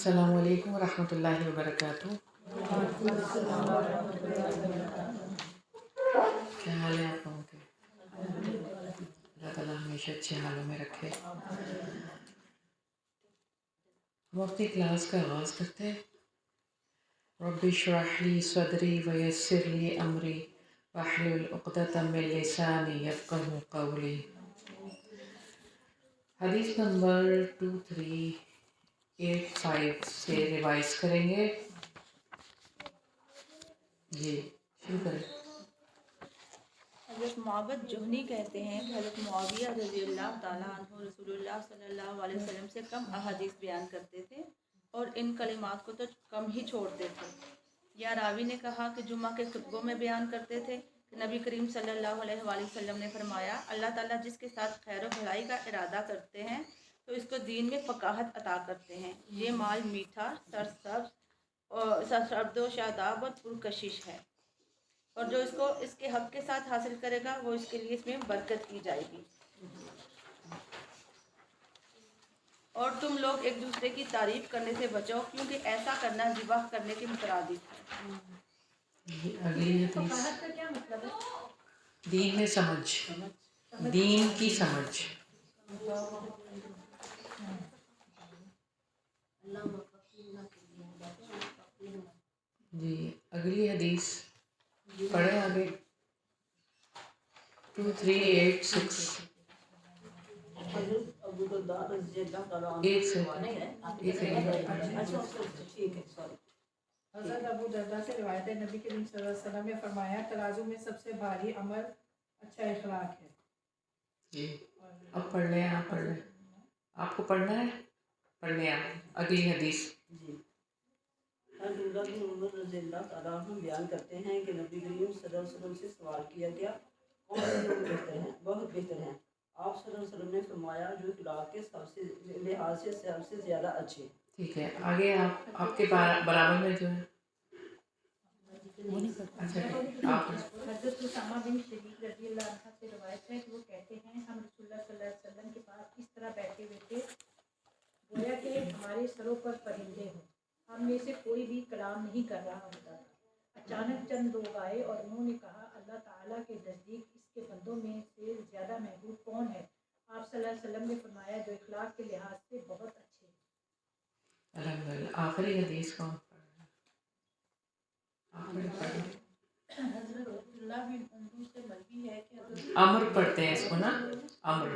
السلام علیکم ورحمۃ اللہ وبرکاتہ۔ کیا حال ہے آپ لوگوں کے؟ اللہ تعالیٰ ہمیشہ اچھے حالوں میں رکھے۔ ہم اپنی کلاس کا آغاز کرتے ہیں۔ رب اشرح لی صدری ویسر لی امری واحلل عقدۃ من لسانی یفقہوا قولی۔ حدیث نمبر 2385 سے ریوائز کریں گے۔ جی شروع کریں۔ حضرت معبد جہنی کہتے ہیں کہ حضرت معاویہ رضی اللہ تعالیٰ عنہ رسول اللہ صلی اللہ علیہ وسلم سے کم احادیث بیان کرتے تھے اور ان کلمات کو تو کم ہی چھوڑتے تھے۔ یا راوی نے کہا کہ جمعہ کے خطبوں میں بیان کرتے تھے کہ نبی کریم صلی اللہ علیہ وآلہ وسلم نے فرمایا، اللہ تعالیٰ جس کے ساتھ خیر و بھلائی کا ارادہ کرتے ہیں تو اس کو دین میں فقاہت عطا کرتے ہیں۔ یہ مال میٹھا، سرسبز و شاداب اور پرکشش ہے، اور جو اس کو اس کے حق کے ساتھ حاصل کرے گا وہ اس کے لیے اس میں برکت کی جائے گی۔ اور تم لوگ ایک دوسرے کی تعریف کرنے سے بچو، کیونکہ ایسا کرنا ذبح کرنے کے مترادف ہے۔ اگلی حدیث۔ فقاہت کا کیا مطلب ہے؟ دین میں سمجھ، دین کی سمجھ۔ جی اگلی حدیث پڑھیں آگے۔ 2386۔ حضرت ابو درداء سے روایت ہے، نبی کریم صلی اللہ علیہ وسلم نے فرمایا، ترازو میں سب سے بھاری عمل اچھا اخلاق ہے۔ جی اب پڑھ لیں، آپ پڑھ لیں، آپ کو پڑھنا ہے، پڑھ لیں آپ اگلی حدیث۔ جی عبداللہ بن عمر رضی اللہ تعالیٰ عنہ بیان کرتے ہیں کہ نبی کریم صلی اللہ علیہ وسلم سے سوال کیا گیا، کون سے لوگ بہتر ہیں؟ بہت بہتر ہیں۔ آپ صلی اللہ علیہ وسلم نے فرمایا، جو اخلاق کے سب سے لحاظ سے سب سے زیادہ اچھے۔ ٹھیک ہے آگے آپ کے برابر میں جو ہے اچھا آپ حضرت اسامہ بن شریک رضی اللہ عنہ سے روایت ہے کہ وہ کہتے ہیں، ہم رسول اللہ صلی اللہ علیہ وسلم کے پاس اس طرح بیٹھے ہوئے تھے گویا کہ ہمارے سروں پر پرندے ہوں، ہم میں سے کوئی بھی کلام نہیں کر رہا ہوتا تھا۔ اچانک چند لوگ آئے اور انہوں نے کہا، اللہ تعالیٰ کے نزدیک اس کے بندوں میں سے زیادہ محبوب کون ہے؟ آپ صلی اللہ علیہ وسلم نے فرمایا، جو اخلاق کے لحاظ سے بہت اچھے ہیں۔ الحمدللہ۔ آخری حدیث کون پڑھ رہا ہے؟ حضرت عبداللہ بن عمر سے مروی ہے کہ حضرت امر پڑھتے ہیں اس کو نا، امر۔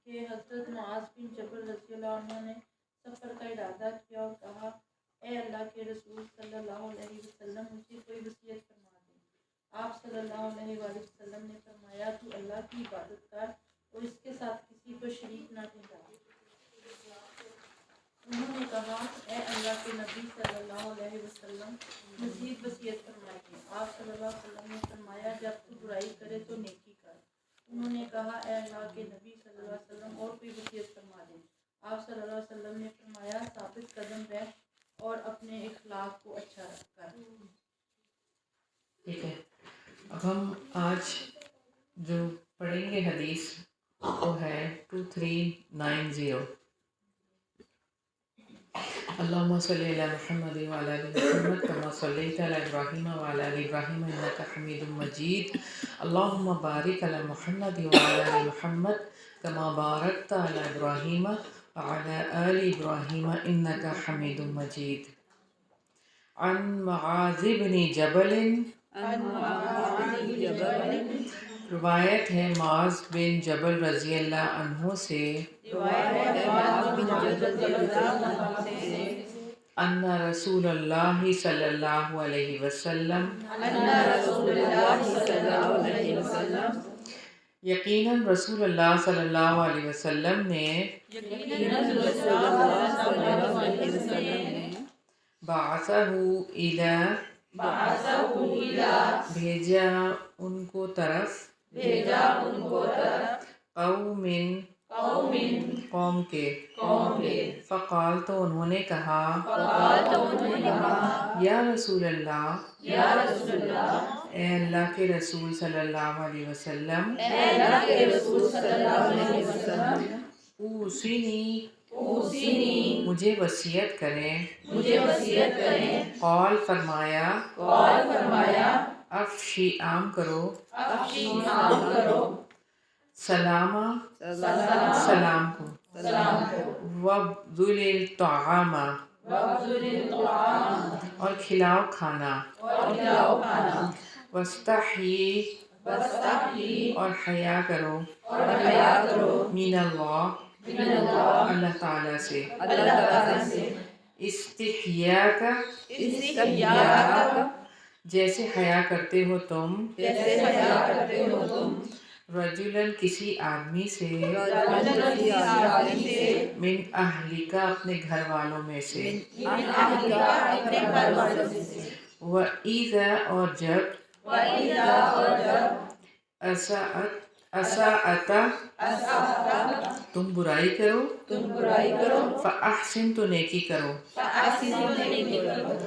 کہ حضرت معاذ بن جبل رضی اللہ عنہ نے سفر کا ارادہ کیا اور کہا، اے اللہ کے رسول صلی اللہ علیہ وسلم، مجھے کوئی وصیت فرما دیں۔ آپ صلی اللہ علیہ وآلہ وسلم نے فرمایا، تو اللہ کی عبادت کر اور اس کے ساتھ کسی کو شریک نہ ٹھہرا۔ انہوں نے کہا، اے اللہ کے نبی صلی اللہ علیہ وسلم، مزید وصیت فرمائیے۔ آپ صلی اللہ علیہ وسلم نے فرمایا، جب تو برائی کرے تو نیکی کر۔ انہوں نے کہا، اے اللہ کے نبی صلی اللہ علیہ وسلم، اور کوئی وصیت فرما دیں۔ آپ صلی اللہ علیہ وسلم نے فرمایا، ثابت قدم رہ اور اپنے اخلاق کو اچھا کر۔ ٹھیک ہے، اب ہم آج جو پڑھیں گے حدیث وہ ہے 2390۔ اللہم صلی علی محمد وعلی آل محمد کما صلیت علی ابراہیم وعلی آل ابراہیم انک حمید مجید۔ اللہم بارک علی محمد وعلی آل محمد کما بارکت علی ابراہیم وعلی آل ابراہیم انک حمید مجید۔ عن معاذ بن جبل، روایت ہے معاذ بن جبل رضی اللہ عنہ سے، ان رسول اللہ صلی اللہ علیہ وسلم، یقیناً رسول اللہ صلی اللہ علیہ وسلم نے بعثہ الی، بھیجا ان کو طرف، قوم کے، فقال تو انہوں نے کہا، یا رسول اللہ، اے اللہ کے رسول صلی اللہ علیہ وسلم، اوصینی مجھے وصیت کریں، مجھے وصیت کریں، قول فرمایا، قول فرمایا، افشی عام کرو، افشی عام کرو، سلامہ سلام سلام کو، سلام کو، وابذل الطعام وابذل الطعام اور کھلاؤ کھانا، اور کھلاؤ کھانا، واستحیی واستحیی اور حیا کرو، اور حیا کرو، من اللہ من اللہ اللہ تعالیٰ سے، اللہ تعالیٰ سے، استحیاء کا استحیاء جیسے حیا کرتے ہو تم، جیسے حیا کرتے ہو تم، رجلاً کسی آدمی سے، رجلاً کسی آدمی سے، من اہلکا اپنے گھر والوں میں سے، من اہلکا اپنے گھر والوں میں سے، وَإِذَا اور جب، وَإِذَا اور جب، اساءت تم برائی کرو، تم برائی کرو، فأحسن تو نیکی کرو، فأحسن نیکی کرو،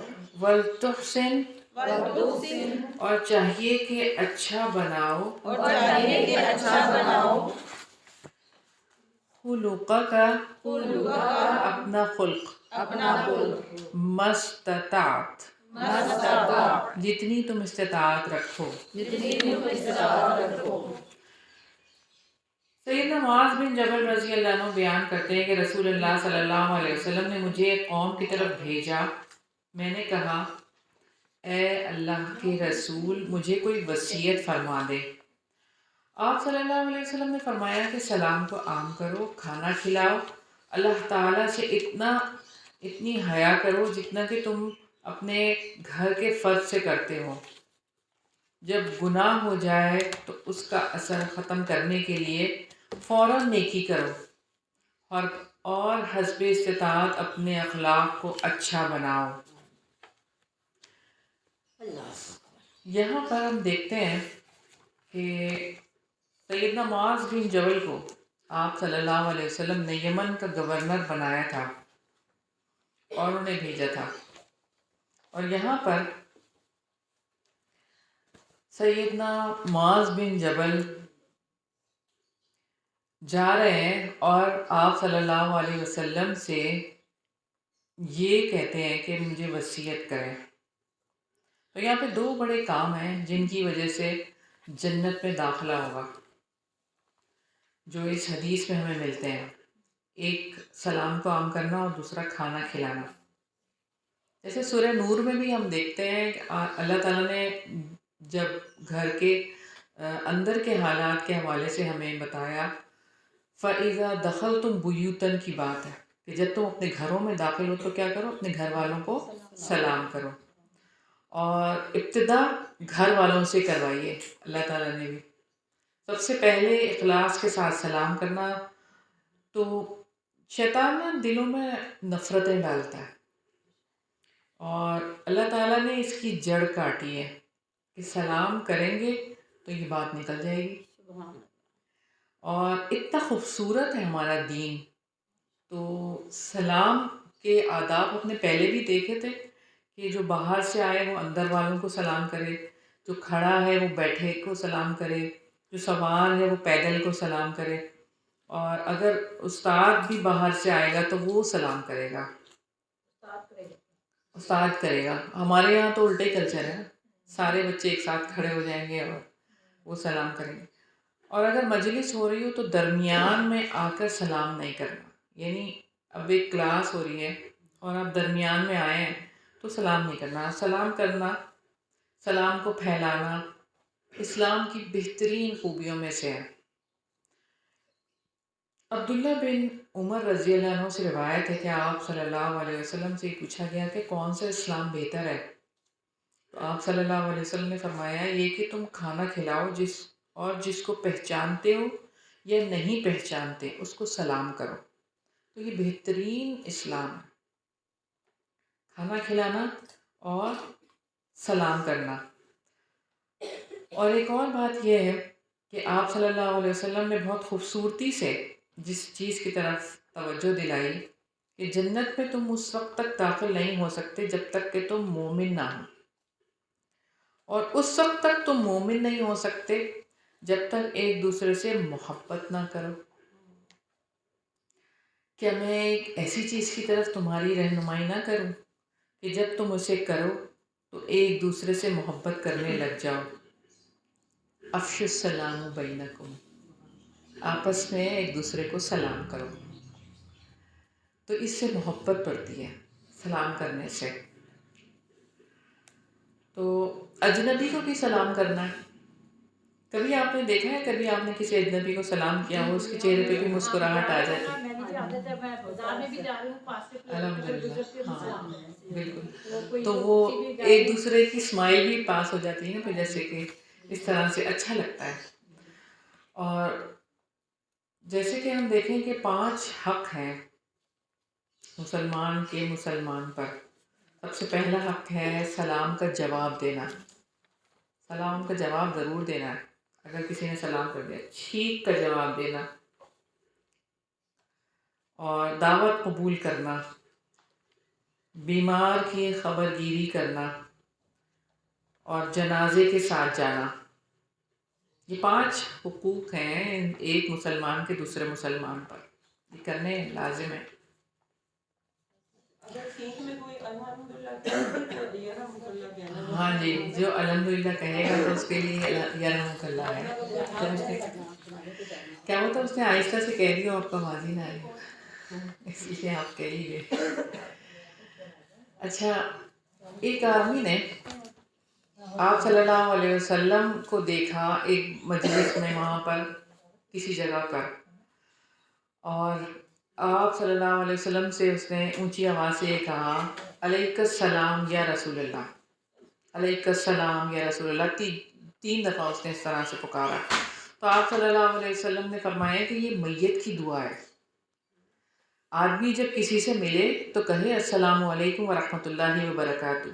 وَلْتُحْسِن وَلْتُحْسِن اور چاہیے کہ اچھا بناؤ، اور چاہیے کہ اچھا بناؤ، خلقک خلقک اپنا خلق، اپنا خلق، مستطاعت مستطاع جتنی تم استطاعت رکھو۔ جتنی تم استطاعت رکھو۔ سیدنا معاذ بن جبل رضی اللہ عنہ بیان کرتے ہیں کہ رسول اللہ صلی اللہ علیہ وسلم نے مجھے ایک قوم کی طرف بھیجا، میں نے کہا اے اللہ کے رسول مجھے کوئی وصیت فرما دے۔ آپ صلی اللہ علیہ وسلم نے فرمایا کہ سلام کو عام کرو، کھانا کھلاؤ، اللہ تعالیٰ سے اتنی حیا کرو جتنا کہ تم اپنے گھر کے فرد سے کرتے ہو۔ جب گناہ ہو جائے تو اس کا اثر ختم کرنے کے لیے فوراً نیکی کرو، اور حسب استطاعت اپنے اخلاق کو اچھا بناؤ۔ یہاں پر ہم دیکھتے ہیں کہ سیدنا معاذ بن جبل کو آپ صلی اللہ علیہ وسلم نے یمن کا گورنر بنایا تھا اور انہیں بھیجا تھا، اور یہاں پر سیدنا معاذ بن جبل جا رہے ہیں اور آپ صلی اللہ علیہ وسلم سے یہ کہتے ہیں کہ مجھے وصیت کریں۔ تو یہاں پہ دو بڑے کام ہیں جن کی وجہ سے جنت میں داخلہ ہوگا، جو اس حدیث میں ہمیں ملتے ہیں، ایک سلام کو عام کرنا اور دوسرا کھانا کھلانا۔ جیسے سورہ نور میں بھی ہم دیکھتے ہیں کہ اللہ تعالیٰ نے جب گھر کے اندر کے حالات کے حوالے سے ہمیں بتایا، فَإِذَا دَخَلْتُمْ بُيُوتًا کی بات ہے کہ جب تم اپنے گھروں میں داخل ہو تو کیا کرو، اپنے گھر والوں کو سلام کرو، اور ابتدا گھر والوں سے کروائیے۔ اللہ تعالیٰ نے بھی سب سے پہلے اخلاص کے ساتھ سلام کرنا، تو شیطان نا دلوں میں نفرتیں ڈالتا ہے، اور اللہ تعالیٰ نے اس کی جڑ کاٹی ہے کہ سلام کریں گے تو یہ بات نکل جائے گی۔ اور اتنا خوبصورت ہے ہمارا دین، تو سلام کے آداب اپنے پہلے بھی دیکھے تھے کہ جو باہر سے آئے وہ اندر والوں کو سلام کرے، جو کھڑا ہے وہ بیٹھے کو سلام کرے، جو سوار ہے وہ پیدل کو سلام کرے، اور اگر استاد بھی باہر سے آئے گا تو وہ سلام کرے گا، استاد کرے گا۔ ہمارے یہاں تو الٹے کلچر ہے، سارے بچے ایک ساتھ کھڑے ہو جائیں گے اور وہ سلام کریں گے، اور اگر مجلس ہو رہی ہو تو درمیان میں آ کر سلام نہیں کرنا، یعنی اب ایک کلاس ہو رہی ہے اور آپ درمیان میں آئے ہیں تو سلام نہیں کرنا۔ سلام کرنا، سلام کو پھیلانا اسلام کی بہترین خوبیوں میں سے ہے۔ عبداللہ بن عمر رضی اللہ عنہ سے روایت ہے کہ آپ صلی اللہ علیہ وسلم سے پوچھا گیا کہ کون سا اسلام بہتر ہے، تو آپ صلی اللہ علیہ وسلم نے فرمایا یہ کہ تم کھانا کھلاؤ جس کو پہچانتے ہو یا نہیں پہچانتے اس کو سلام کرو، تو یہ بہترین اسلام ہے، کھانا کھلانا اور سلام کرنا۔ اور ایک اور بات یہ ہے کہ آپ صلی اللہ علیہ وسلم نے بہت خوبصورتی سے جس چیز کی طرف توجہ دلائی کہ جنت میں تم اس وقت تک داخل نہیں ہو سکتے جب تک کہ تم مومن نہ ہو، اور اس وقت تک تم مومن نہیں ہو سکتے جب تک ایک دوسرے سے محبت نہ کرو۔ کیا میں ایک ایسی چیز کی طرف تمہاری رہنمائی نہ کروں کہ جب تم اسے کرو تو ایک دوسرے سے محبت کرنے لگ جاؤ؟ افشوا السلام بینکم، آپس میں ایک دوسرے کو سلام کرو، تو اس سے محبت بڑھتی ہے سلام کرنے سے۔ تو اجنبی کو بھی سلام کرنا ہے۔ کبھی آپ نے دیکھا ہے، کبھی آپ نے کسی اجنبی کو سلام کیا ہو، اس کے چہرے پہ بھی مسکراہٹ آ جاتی ہے؟ میں بھی عادت ہے، میں بازار میں بھی جا رہی ہوں، پاس سے کوئی الحمدللہ، گزرتے ہوئے ہاں سلام کرتے ہیں۔ بالکل، تو وہ ایک دوسرے کی اسمائل بھی پاس ہو جاتی ہے نا، پھر جیسے کہ اس طرح سے اچھا لگتا ہے۔ اور جیسے کہ ہم دیکھیں کہ 5 حق ہیں مسلمان کے مسلمان پر۔ سب سے پہلا حق ہے سلام کا جواب دینا، سلام کا جواب ضرور دینا ہے۔ اگر کسی نے سلام کر دیا، ٹھیک کا جواب دینا، اور دعوت قبول کرنا، بیمار کی خبر گیری کرنا، اور جنازے کے ساتھ جانا۔ یہ 5 حقوق ہیں ایک مسلمان کے دوسرے مسلمان پر، یہ کرنے لازم ہے۔ اگر سیکھ میں کوئی الحمدللہ کہے تو یرحمک اللہ کہنا۔ ہاں جی، جو الحمدللہ کہے گا تو اس کے لیے یرحمک اللہ ہے۔ کیا ہوتا ہے اس نے آہستہ سے کہہ دیا اور آپ کا ماضی نہ آئے، اس لیے آپ کہہ ہی گئے۔ اچھا، ایک آدمی نے آپ صلی اللہ علیہ وسلم کو دیکھا ایک مجلس میں، وہاں پر کسی جگہ پر، اور آپ صلی اللہ علیہ وسلم سے اس نے اونچی آواز سے یہ کہا، علیک السلام یا رسول اللہ، علیک السلام یا رسول اللہ، 3 دفعہ اس نے اس طرح سے پکارا۔ تو آپ صلی اللہ علیہ وسلم نے فرمایا کہ یہ میت کی دعا ہے، آدمی جب کسی سے ملے تو کہے السلام علیکم ورحمۃ اللہ وبرکاتہ۔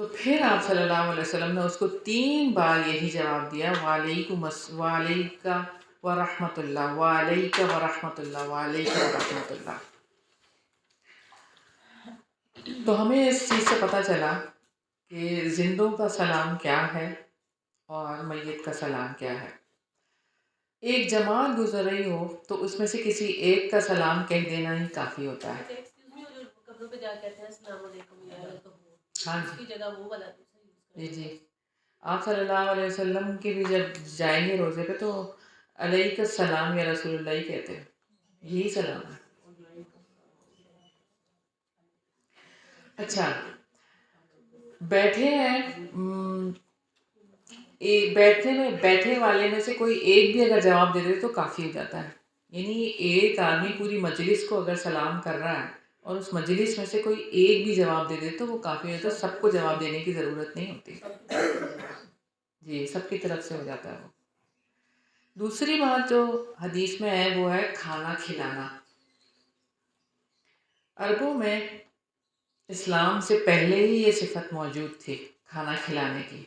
تو پھر آپ صلی اللہ علیہ وسلم نے اس کو 3 بار یہی جواب دیا، وعلیک ورحمۃ اللہ، وعلیک ورحمۃ اللہ، وعلیک ورحمۃ اللہ۔ تو ہمیں اس چیز سے پتہ چلا کہ زندوں کا سلام کیا ہے اور میت کا سلام کیا ہے۔ ایک جماعت گزر رہی ہو تو اس میں سے کسی ایک کا سلام کہہ دینا ہی کافی ہوتا ہے۔ قبروں پہ جا کے کہتے ہیں السلام علیکم یا تو ہاں اس کی جگہ وہ والا دوسرا جی جی، آپ صلی اللہ علیہ وسلم کی بھی جب جائیں گے روزے پہ تو علیک السلام یا رسول اللہ ہی کہتے ہیں، یہی سلام ہے۔ اچھا، بیٹھے ہیں، بیٹھے والے میں سے کوئی ایک بھی اگر جواب دے دے تو کافی ہو جاتا ہے۔ یعنی ایک آدمی پوری مجلس کو اگر سلام کر رہا ہے اور اس مجلس میں سے کوئی ایک بھی جواب دے دے تو وہ کافی ہوتا ہے، سب کو جواب دینے کی ضرورت نہیں ہوتی۔ جی، سب کی طرف سے ہو جاتا ہے وہ۔ دوسری بات جو حدیث میں ہے وہ ہے کھانا کھلانا۔ عربوں میں اسلام سے پہلے ہی یہ صفت موجود تھی، کھانا کھلانے کی۔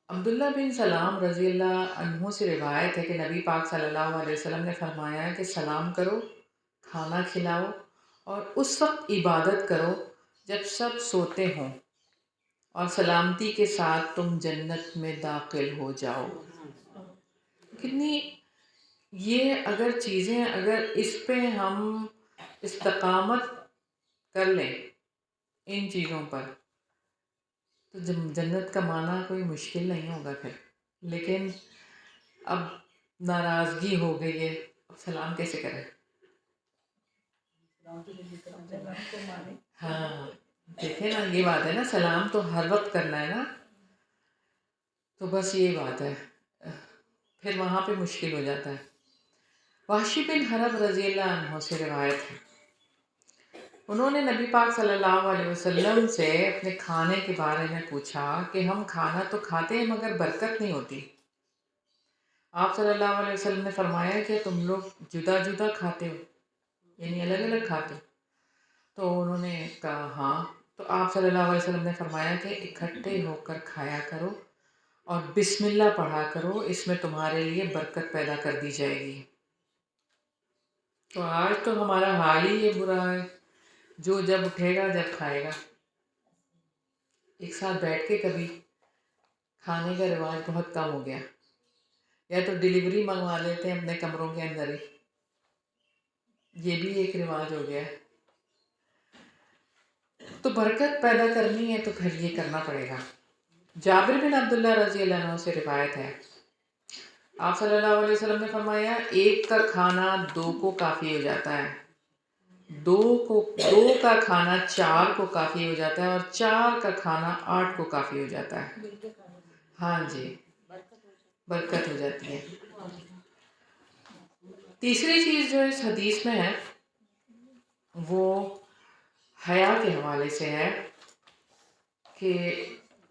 عبداللہ بن سلام رضی اللہ عنہ سے روایت ہے کہ نبی پاک صلی اللہ علیہ وسلم نے فرمایا کہ سلام کرو، کھانا کھلاؤ، اور اس وقت عبادت کرو جب سب سوتے ہوں، اور سلامتی کے ساتھ تم جنت میں داخل ہو جاؤ۔ کتنی یہ اگر چیزیں، اگر اس پہ ہم استقامت کر لیں ان چیزوں پر تو جنت کا معنی کوئی مشکل نہیں ہوگا پھر۔ لیکن اب ناراضگی ہو گئی ہے، اب سلام کیسے کریں؟ ہاں دیکھیں نا، یہ بات ہے نا، سلام تو ہر وقت کرنا ہے نا، تو بس یہ بات ہے، پھر وہاں پہ مشکل ہو جاتا ہے۔ وحشی بن حرب رضی اللہ عنہ سے روایت ہے، انہوں نے نبی پاک صلی اللہ علیہ وسلم سے اپنے کھانے کے بارے میں پوچھا کہ ہم کھانا تو کھاتے ہیں مگر برکت نہیں ہوتی۔ آپ صلی اللہ علیہ وسلم نے فرمایا کہ تم لوگ جدا جدا کھاتے ہو، یعنی الگ الگ کھاتے ہو؟ تو انہوں نے کہا ہاں۔ تو آپ صلی اللہ علیہ وسلم نے فرمایا کہ اکٹھے ہو کر کھایا کرو اور بسم اللہ پڑھا کرو، اس میں تمہارے لیے برکت پیدا کر دی جائے گی۔ تو آج تو ہمارا حال ہی یہ برا ہے، جو جب اٹھے گا جب کھائے گا۔ ایک ساتھ بیٹھ کے کبھی کھانے کا رواج بہت کم ہو گیا۔ یا تو ڈیلیوری منگوا لیتے ہیں اپنے کمروں کے اندر ہی، یہ بھی ایک رواج ہو گیا ہے۔ تو برکت پیدا کرنی ہے تو پھر یہ کرنا پڑے گا۔ جابر بن عبداللہ رضی اللہ عنہ سے روایت ہے، آپ صلی اللہ علیہ وسلم نے فرمایا ایک کا کھانا 2 کو کافی ہو جاتا ہے، دو کا کھانا 4 کو کافی ہو جاتا ہے، اور 4 کا کھانا 8 کو کافی ہو جاتا ہے۔ ہاں جی، برکت ہو جاتی ہے۔ تیسری چیز جو اس حدیث میں ہے وہ حیا کے حوالے سے ہے کہ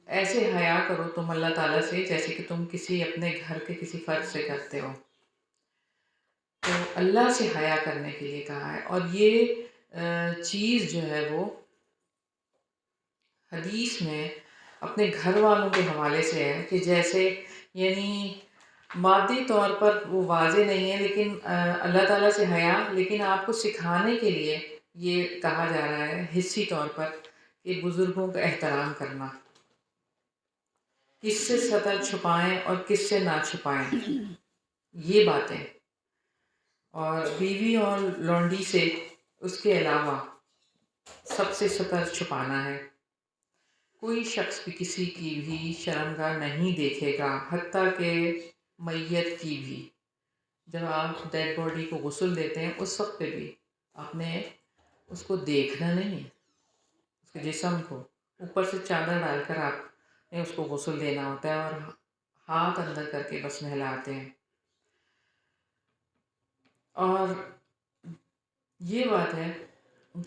ایسے حیا کرو تم اللہ تعالیٰ سے جیسے کہ تم کسی اپنے گھر کے کسی فرد سے کرتے ہو۔ تو اللہ سے حیا کرنے کے لیے کہا ہے، اور یہ چیز جو ہے وہ حدیث میں اپنے گھر والوں کے حوالے سے ہے کہ جیسے یعنی مادی طور پر وہ واضح نہیں ہے لیکن اللہ تعالیٰ سے حیا، لیکن آپ کو سکھانے کے لیے یہ کہا جا رہا ہے حصی طور پر کہ بزرگوں کا احترام کرنا، کس سے سطر چھپائیں اور کس سے نہ چھپائیں، یہ باتیں، اور بیوی اور لونڈی سے اس کے علاوہ سب سے سطر چھپانا ہے۔ کوئی شخص بھی کسی کی بھی شرمگاہ نہیں دیکھے گا، حتیٰ کہ میت کی بھی۔ جب آپ ڈیڈ باڈی کو غسل دیتے ہیں اس وقت پہ بھی آپ نے اس کو دیکھنا نہیں ہے، اس کے جسم کو اوپر سے چادر ڈال کر آپ نے اس کو غسل دینا ہوتا ہے اور ہاتھ اندر کر کے بس نہلاتے ہیں۔ اور یہ بات ہے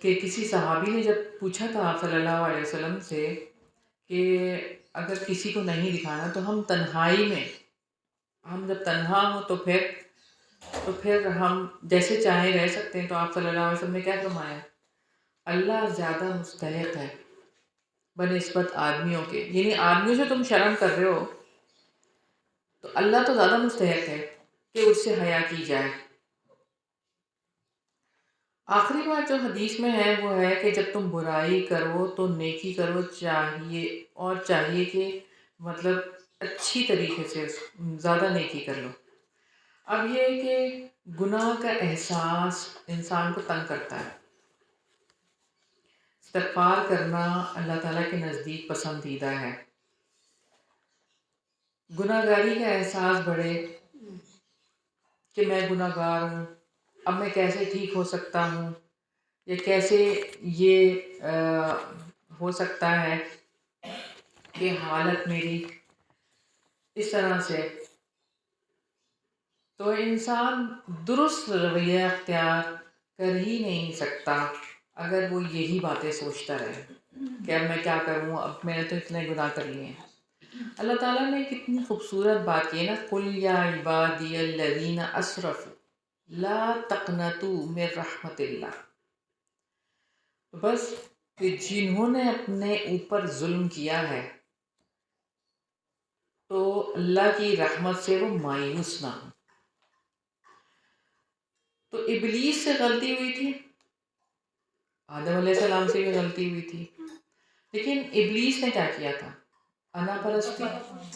کہ کسی صحابی نے جب پوچھا تھا آپ صلی اللہ علیہ وسلم سے کہ اگر کسی کو نہیں دکھانا تو ہم تنہائی میں، ہم جب تنہا ہوں تو پھر ہم جیسے چاہیں رہ سکتے ہیں، تو آپ صلی اللہ علیہ وسلم نے کیا فرمایا؟ اللہ زیادہ مستحق ہے بنسبت آدمیوں کے، یعنی آدمیوں سے تم شرم کر رہے ہو تو اللہ تو زیادہ مستحق ہے کہ اس سے حیا کی جائے۔ آخری بات جو حدیث میں ہے وہ ہے کہ جب تم برائی کرو تو نیکی کرو، چاہیے کہ مطلب اچھی طریقے سے زیادہ نیکی کر لو۔ اب یہ ہے کہ گناہ کا احساس انسان کو تنگ کرتا ہے، استغفار کرنا اللہ تعالیٰ کے نزدیک پسندیدہ ہے۔ گناہ گاری کا احساس بڑھے کہ میں گناہ گار ہوں، اب میں کیسے ٹھیک ہو سکتا ہوں، یا کیسے یہ ہو سکتا ہے کہ حالت میری اس طرح سے، تو انسان درست رویہ اختیار کر ہی نہیں سکتا اگر وہ یہی باتیں سوچتا رہے کہ اب میں کیا کروں، اب میں نے تو اتنے گناہ کر لیے ہیں۔ اللہ تعالیٰ نے کتنی خوبصورت بات کی ہے نا، قُلْ يَا عِبَادِيَ الَّذِينَ أَسْرَفُوا لَا تَقْنَطُوا مِن رَحْمَتِ اللَّهِ، بس کہ جنہوں نے اپنے اوپر ظلم کیا ہے تو اللہ کی رحمت سے وہ مایوس نہ ہوں۔ تو ابلیس سے غلطی ہوئی تھی، آدم علیہ السلام سے بھی غلطی ہوئی تھی، لیکن ابلیس نے کیا کیا تھا؟ انا پرستی،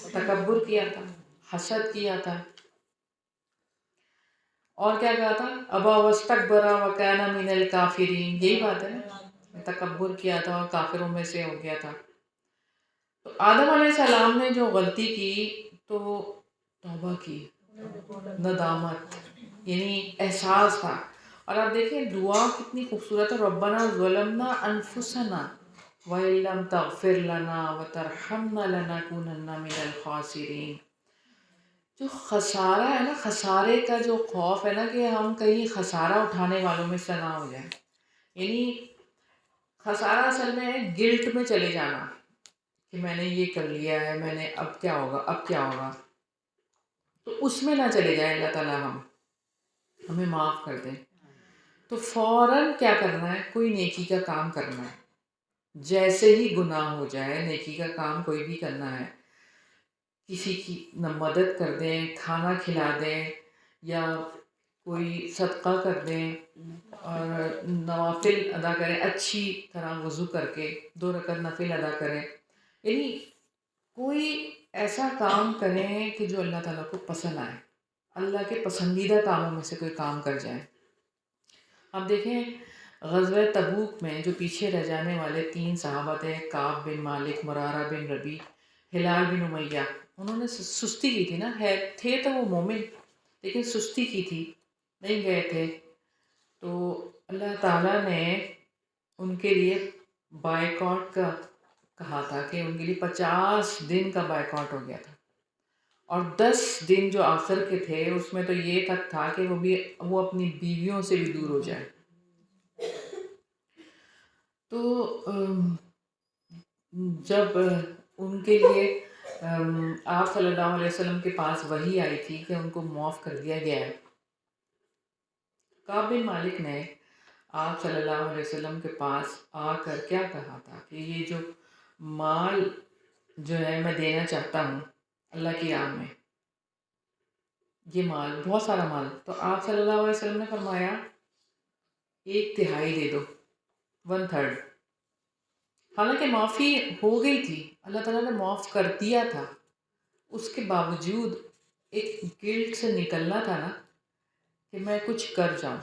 تکبر کیا تھا، حسد کیا تھا، اور کیا کہا تھا؟ ابا واستکبر وکان من الکافرین، یہی بات ہے نا، تکبر کیا تھا اور کافروں میں سے ہو گیا تھا۔ تو آدم علیہ السلام نے جو غلطی کی تو توبہ کی، ندامت، یعنی احساس تھا۔ اور آپ دیکھیں دعا کتنی خوبصورت ہے، ربنا ظلمنا انفسنا وَإِن لَّمْ تَغْفِرْ لَنَا وَتَرْحَمْنَا لَنَكُونَنَّ مِنَ الْخَاسِرِينَ۔ جو خسارہ ہے نا، خسارے کا جو خوف ہے نا کہ ہم کہیں خسارہ اٹھانے والوں میں سے نہ ہو جائیں، یعنی خسارہ اصل میں ہے گلٹ میں چلے جانا کہ میں نے یہ کر لیا ہے، میں نے اب کیا ہوگا، تو اس میں نہ چلے جائیں، اللہ تعالیٰ ہمیں معاف کر دیں۔ تو فوراً کیا کرنا ہے؟ کوئی نیکی کا کام کرنا ہے، جیسے ہی گناہ ہو جائے، نیکی کا کام کوئی بھی کرنا ہے، کسی کی مدد کر دیں، کھانا کھلا دیں، یا کوئی صدقہ کر دیں، اور نوافل ادا کریں، اچھی طرح وضو کر کے 2 رکعت نفل ادا کریں، یعنی کوئی ایسا کام کریں کہ جو اللہ تعالیٰ کو پسند آئے، اللہ کے پسندیدہ کاموں میں سے کوئی کام کر جائیں۔ اب دیکھیں غزوہ تبوک میں جو پیچھے رہ جانے والے 3 صحابہ تھے، کعب بن مالک، مرارہ بن ربیع، ہلال بن امیہ، انہوں نے سستی کی تھی نا، تھے تو وہ مومن لیکن سستی کی تھی، نہیں گئے تھے، تو اللہ تعالیٰ نے ان کے لیے بائیکاٹ کا کہا تھا کہ ان کے لیے 50 دن کا بائیکاٹ ہو گیا تھا، اور 10 دن جو آخر کے تھے اس میں تو یہ تک تھا کہ وہ اپنی بیویوں سے بھی دور ہو جائے۔ تو جب ان کے لیے آپ صلی اللہ علیہ وسلم کے پاس وحی آئی تھی کہ ان کو معاف کر دیا گیا ہے، کعب بن مالک نے آپ صلی اللہ علیہ وسلم کے پاس آ کر کیا کہا تھا کہ یہ جو مال جو ہے میں دینا چاہتا ہوں اللہ کی راہ میں، یہ مال بہت سارا مال، تو آپ صلی اللہ علیہ وسلم نے فرمایا 1/3 دے دو، 1/3۔ حالانکہ معافی ہو گئی تھی، اللہ تعالیٰ نے معاف کر دیا تھا، اس کے باوجود ایک گلٹ سے نکلنا تھا نا کہ میں کچھ کر جاؤں،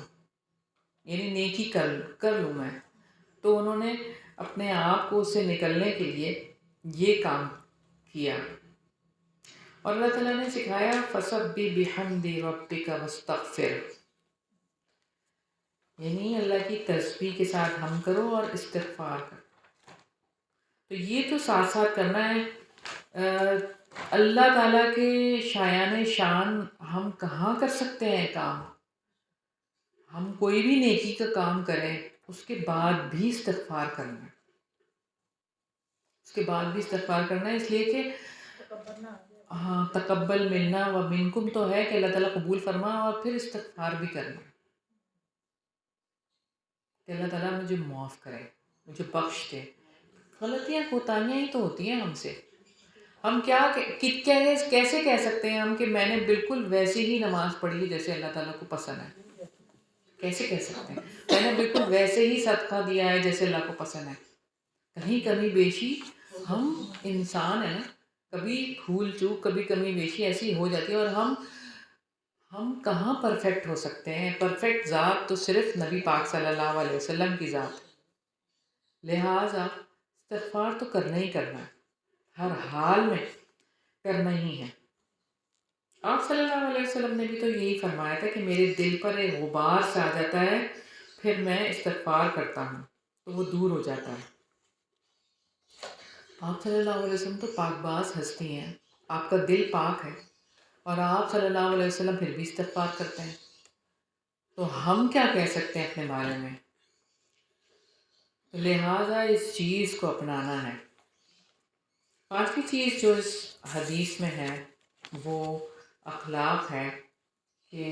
یعنی نیکی کر لوں میں، تو انہوں نے اپنے آپ کو اس سے نکلنے کے لیے یہ کام کیا، اور اللہ تعالیٰ نے سکھایا فَسَبِّحْ بِحَمْدِ رَبِّكَ وَاسْتَغْفِرْ، یعنی اللہ کی تسبیح کے ساتھ ہم کرو اور استغفار کرو۔ تو یہ تو ساتھ ساتھ کرنا ہے۔ اللہ تعالیٰ کے شایان شان ہم کہاں کر سکتے ہیں کام؟ ہم کوئی بھی نیکی کا کام کریں اس کے بعد بھی استغفار کرنا ہے، اس کے بعد بھی استغفار کرنا ہے، اس لیے کہ ہاں تقبل منا و منکم تو ہے کہ اللہ تعالیٰ قبول فرما، اور پھر استغفار بھی کرنا ہے کہ اللہ تعالیٰ مجھے معاف کرے، مجھے بخش دے۔ غلطیاں کوتاہیاں ہی تو ہوتی ہیں ہم سے، ہم کیسے کہہ سکتے ہیں ہم کہ میں نے بالکل ویسے ہی نماز پڑھی ہے جیسے اللہ تعالیٰ کو پسند ہے؟ کیسے کہہ سکتے ہیں میں نے بالکل ویسے ہی صدقہ دیا ہے جیسے اللہ کو پسند ہے؟ کہیں کمی بیشی، ہم انسان ہیں، کبھی بھول چوک، کبھی کمی بیشی ایسی ہو جاتی ہے، اور ہم کہاں پرفیکٹ ہو سکتے ہیں؟ پرفیکٹ ذات تو صرف نبی پاک صلی اللہ علیہ وسلم کی ذات ہے، لہٰذا استغفار تو کرنا ہی کرنا ہے، ہر حال میں کرنا ہی ہے۔ آپ صلی اللہ علیہ وسلم نے بھی تو یہی فرمایا تھا کہ میرے دل پر ایک غبار سا آ جاتا ہے، پھر میں استغفار کرتا ہوں تو وہ دور ہو جاتا ہے۔ آپ صلی اللہ علیہ وسلم تو پاک باز ہستی ہیں، آپ کا دل پاک ہے، اور آپ صلی اللہ علیہ وسلم پھر بھی استغفار کرتے ہیں، تو ہم کیا کہہ سکتے ہیں اپنے بارے میں؟ تو لہٰذا اس چیز کو اپنانا ہے۔ پانچویں چیز جو اس حدیث میں ہے وہ اخلاق ہے، کہ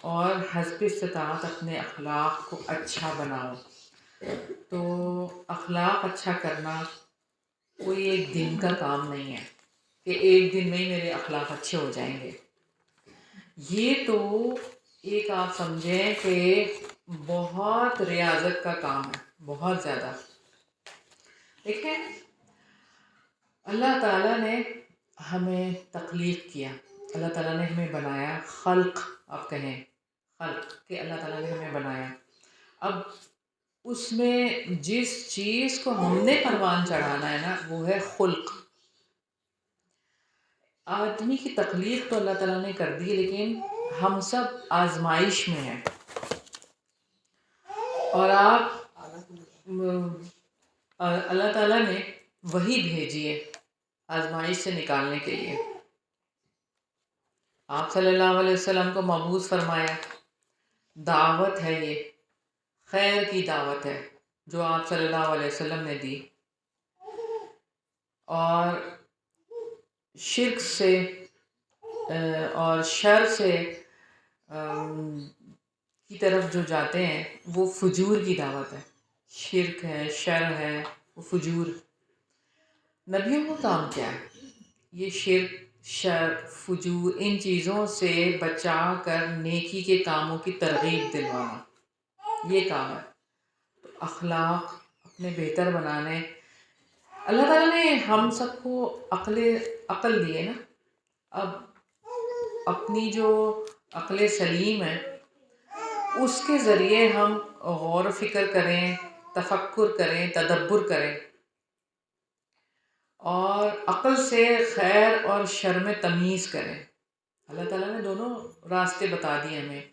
اور حسب استطاعت اپنے اخلاق کو اچھا بناؤ۔ تو اخلاق اچھا کرنا کوئی ایک دن کا کام نہیں ہے کہ ایک دن میں ہی میرے اخلاق اچھے ہو جائیں گے، یہ تو ایک آپ سمجھیں کہ بہت ریاضت کا کام ہے، بہت زیادہ۔ دیکھیں اللہ تعالیٰ نے ہمیں تخلیق کیا، اللہ تعالیٰ نے ہمیں بنایا، خلق آپ کہیں، خلق کہ اللہ تعالیٰ نے ہمیں بنایا، اب اس میں جس چیز کو ہم نے پروان چڑھانا ہے نا وہ ہے خلق۔ آدمی کی تخلیق تو اللہ تعالیٰ نے کر دی، لیکن ہم سب آزمائش میں ہیں، اور اللہ تعالیٰ نے وہی بھیجی ہے آزمائش سے نکالنے کے لیے۔ آپ صلی اللہ علیہ وسلم کو مبعوث فرمایا، دعوت ہے، یہ خیر کی دعوت ہے جو آپ صلی اللہ علیہ وسلم نے دی، اور شرک سے اور شر سے کی طرف جو جاتے ہیں وہ فجور کی دعوت ہے، شرک ہے، شر ہے، وہ فجور۔ نبیوں کا کام کیا ہے؟ یہ شرک، شر، فجور، ان چیزوں سے بچا کر نیکی کے کاموں کی ترغیب دلوانا، یہ کام ہے۔ تو اخلاق اپنے بہتر بنانے، اللہ تعالیٰ نے ہم سب کو عقل عقل دی ہے نا. اب اپنی جو عقل سلیم ہے اس کے ذریعے ہم غور و فکر کریں، تفکر کریں، تدبر کریں اور عقل سے خیر اور شر میں تمیز کریں. اللہ تعالیٰ نے دونوں راستے بتا دیے ہمیں.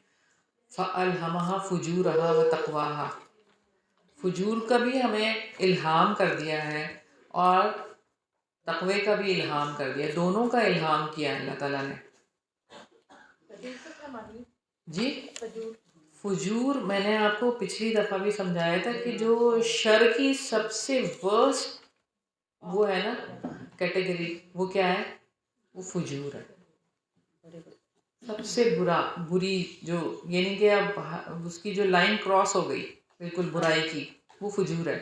فَأَلْهَمَهَا فُجُورَهَا وَتَقْوَاهَا، فجور کا بھی ہمیں الہام کر دیا ہے اور تقوی کا بھی الہام کر دیا، دونوں کا الہام کیا ہے اللہ تعالیٰ نے. فجور کا کیا معنی؟ جی فجور فجور میں نے آپ کو پچھلی دفعہ بھی سمجھایا تھا کہ جو شر کی سب سے ورسٹ وہ ہے نا کیٹیگری، وہ کیا ہے؟ وہ فجور ہے. سب سے بری جو، یعنی کہ اب اس کی جو لائن کراس ہو گئی بالکل برائی کی، وہ فجور ہے.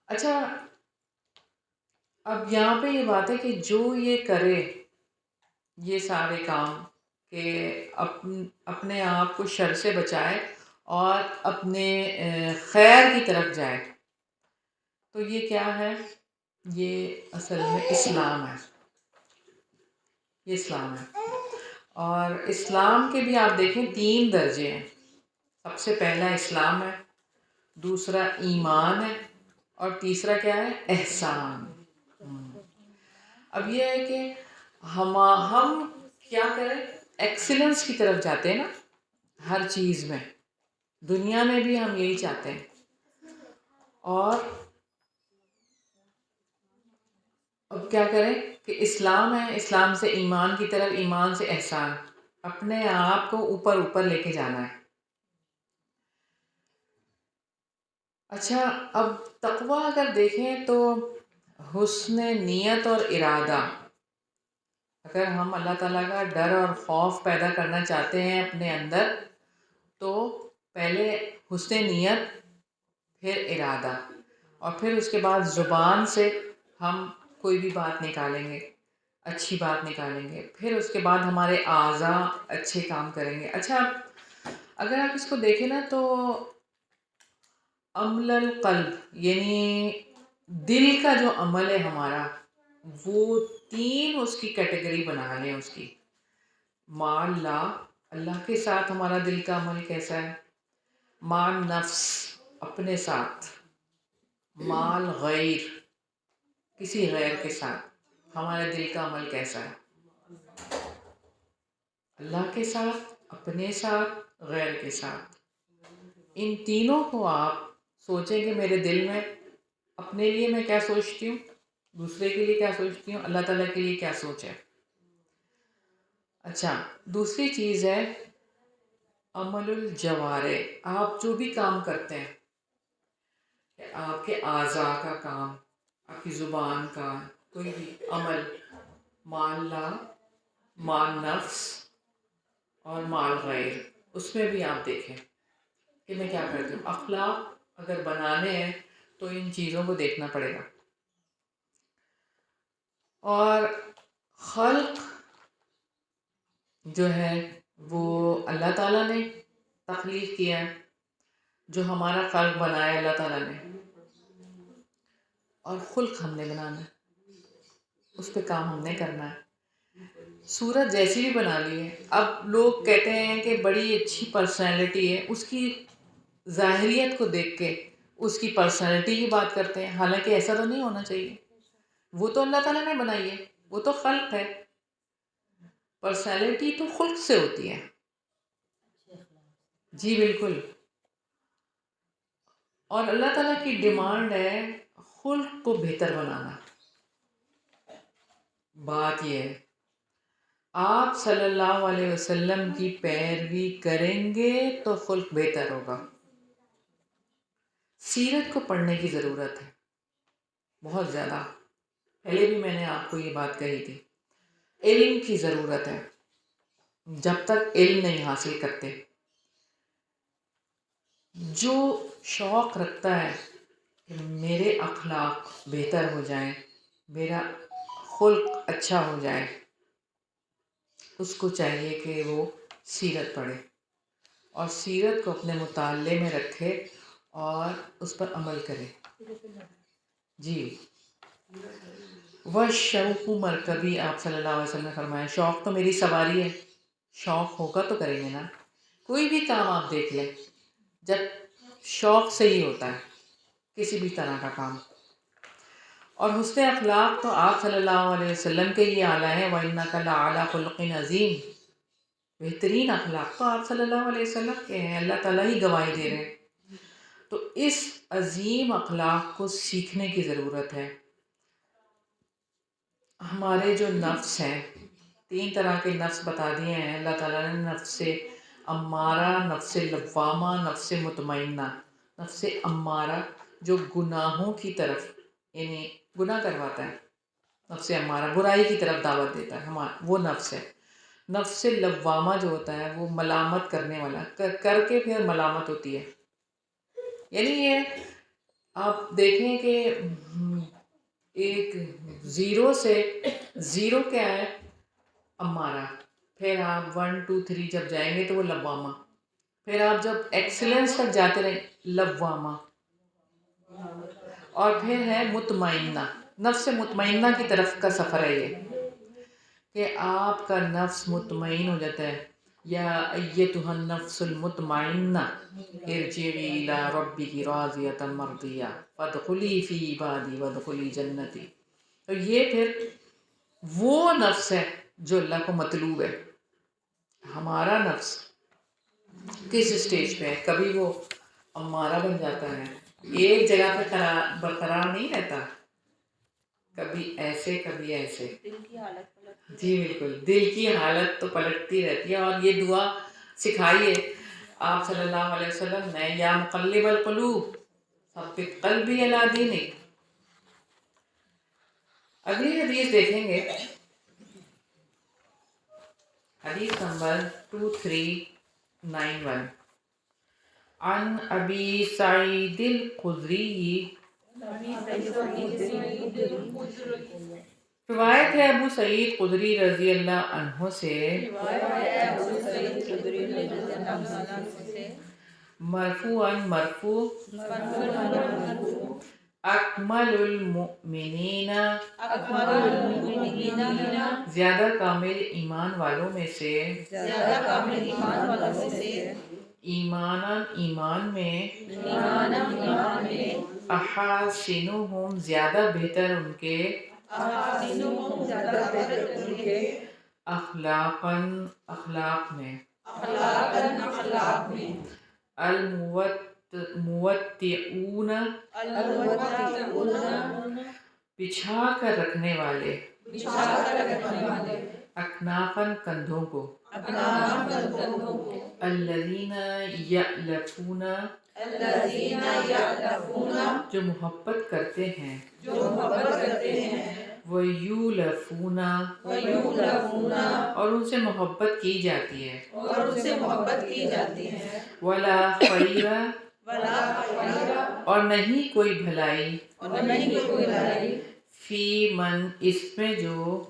اچھا اب یہاں پہ یہ بات ہے کہ جو یہ کرے یہ سارے کام کہ اپنے آپ کو شر سے بچائے اور اپنے خیر کی طرف جائے، تو یہ کیا ہے؟ یہ اصل میں اسلام ہے. یہ اسلام ہے. اور اسلام کے بھی آپ دیکھیں 3 درجے ہیں. سب سے پہلا اسلام ہے، دوسرا ایمان ہے اور تیسرا کیا ہے؟ احسان. اب یہ ہے کہ ہم کیا کریں؟ ایکسیلنس کی طرف جاتے ہیں نا ہر چیز میں، دنیا میں بھی ہم یہی چاہتے ہیں. اور اب کیا کریں کہ اسلام ہے، اسلام سے ایمان کی طرف، ایمان سے احسان، اپنے آپ کو اوپر لے کے جانا ہے. اچھا اب تقوی اگر دیکھیں تو حسن نیت اور ارادہ. اگر ہم اللہ تعالیٰ کا ڈر اور خوف پیدا کرنا چاہتے ہیں اپنے اندر تو پہلے حسن نیت، پھر ارادہ، اور پھر اس کے بعد زبان سے ہم کوئی بھی بات نکالیں گے، اچھی بات نکالیں گے، پھر اس کے بعد ہمارے اعضاء اچھے کام کریں گے. اچھا اگر آپ اس کو دیکھیں نا تو عمل القلب یعنی دل کا جو عمل ہے ہمارا، وہ 3 اس کی کیٹیگری بنا لیں. اس کی مع اللہ کے ساتھ ہمارا دل کا عمل کیسا ہے، مع نفس اپنے ساتھ، مع غیر کسی غیر کے ساتھ ہمارے دل کا عمل کیسا ہے، اللہ کے ساتھ، اپنے ساتھ، غیر کے ساتھ. ان تینوں کو آپ سوچیں کہ میرے دل میں اپنے لیے میں کیا سوچتی ہوں، دوسرے کے لیے کیا سوچتی ہوں، اللہ تعالیٰ کے لیے کیا سوچ ہے. اچھا دوسری چیز ہے عمل الجوارح. آپ جو بھی کام کرتے ہیں، آپ کے اعضاء کا کام، آپ کی زبان کا کوئی بھی عمل، مع اللہ، مع نفس اور مع غیر، اس میں بھی آپ دیکھیں کہ میں کیا کرتی ہوں. اخلاق اگر بنانے ہیں تو ان چیزوں کو دیکھنا پڑے گا. اور خلق جو ہے وہ اللہ تعالیٰ نے تخلیق کیا ہے، جو ہمارا خلق بنایا اللہ تعالیٰ نے، اور خلق ہم نے بنانا ہے، اس پہ کام ہم نے کرنا ہے. صورت جیسی بھی بنا لی ہے. اب لوگ کہتے ہیں کہ بڑی اچھی پرسنالٹی ہے، اس کی ظاہریت کو دیکھ کے اس کی پرسنالٹی کی بات کرتے ہیں، حالانکہ ایسا تو نہیں ہونا چاہیے. وہ تو اللہ تعالیٰ نے بنائی ہے، وہ تو خلق ہے. پرسنالٹی تو خلق سے ہوتی ہے. جی بالکل. اور اللہ تعالیٰ کی ڈیمانڈ ہے خلق کو بہتر بنانا. بات یہ ہے آپ صلی اللہ علیہ وسلم کی پیروی کریں گے تو خلق بہتر ہوگا. سیرت کو پڑھنے کی ضرورت ہے بہت زیادہ. پہلے بھی میں نے آپ کو یہ بات کہی تھی. علم کی ضرورت ہے. جب تک علم نہیں حاصل کرتے، جو شوق رکھتا ہے کہ میرے اخلاق بہتر ہو جائیں، میرا خلق اچھا ہو جائے، اس کو چاہیے کہ وہ سیرت پڑھے اور سیرت کو اپنے مطالعے میں رکھے اور اس پر عمل کرے. جی وَالشَّوْقُ مرکبی، آپ صلی اللہ علیہ وسلم نے فرمایا شوق تو میری سواری ہے. شوق ہوگا تو کریں گے نا. کوئی بھی کام آپ دیکھ لیں، جب شوق سے ہی ہوتا ہے کسی بھی طرح کا کام. اور حسن اخلاق تو آپ صلی اللہ علیہ وسلم کے ہی اعلیٰ ہے. وَإِنَّكَ لَعَلَىٰ خُلُقٍ عَظِيمٍ. بہترین اخلاق تو آپ صلی اللہ علیہ وسلم کے ہیں، اللہ تعالیٰ ہی گواہی دے رہے ہیں. تو اس عظیم اخلاق کو سیکھنے کی ضرورت ہے. ہمارے جو نفس ہیں، 3 طرح کے نفس بتا دیے ہیں اللہ تعالیٰ نے. نفس امارہ، نفس لوامہ، نفس مطمئنہ. نفس امارہ جو گناہوں کی طرف یعنی گناہ کرواتا ہے، نفس امارہ برائی کی طرف دعوت دیتا ہے، وہ نفس ہے. نفس لوامہ جو ہوتا ہے وہ ملامت کرنے والا، کر کے پھر ملامت ہوتی ہے. یعنی یہ آپ دیکھیں کہ ایک زیرو سے، زیرو کیا ہے امارہ، پھر آپ 1 2 3 جب جائیں گے تو وہ لوامہ، پھر آپ جب ایکسلنس تک جاتے رہیں لوامہ، اور پھر ہے مطمئنہ. نفس مطمئنہ کی طرف کا سفر ہے یہ کہ آپ کا نفس مطمئن ہو جاتا ہے. یا ایتھا النفس المطمئنہ ارجعی الی ربک راضیۃ مرضیہ فادخلی فی عبادی وادخلی جنتی. تو یہ پھر وہ نفس ہے جو اللہ کو مطلوب ہے. ہمارا نفس کس اسٹیج پہ ہے؟ کبھی وہ امارہ بن جاتا ہے، ایک جگہ پہ برقرار نہیں رہتا، کبھی ایسے کبھی ایسے. دل کی حالت پلٹ جی بالکل، دل کی حالت تو پلٹتی رہتی ہے. اور یہ دعا سکھائیے آپ صلی اللہ علیہ وسلم نے، یا مقلب القلوب ثبت قلبی علی دینک. اگلی حدیث دیکھیں گے، حدیث نمبر 2391. عن ابی سعید الخدری، روایت ہے ابو سعید خدری رضی اللہ عنہ سے، مرفوعاً مرفوع، اکمل المؤمنین، زیادہ کامل ایمان والوں میں سے، ایماناً ایمان میں، احاسنہم زیادہ بہتر ان کے، اخلاقاً اخلاق میں، الموطئون بچھا کر رکھنے والے، اکنافاً کندھوں کو، الذین یألفون جو محبت کرتے ہیں، ویولفون اور ان سے محبت کی جاتی ہے، ولا خیر اور نہیں کوئی بھلائی، فی من اس میں جو،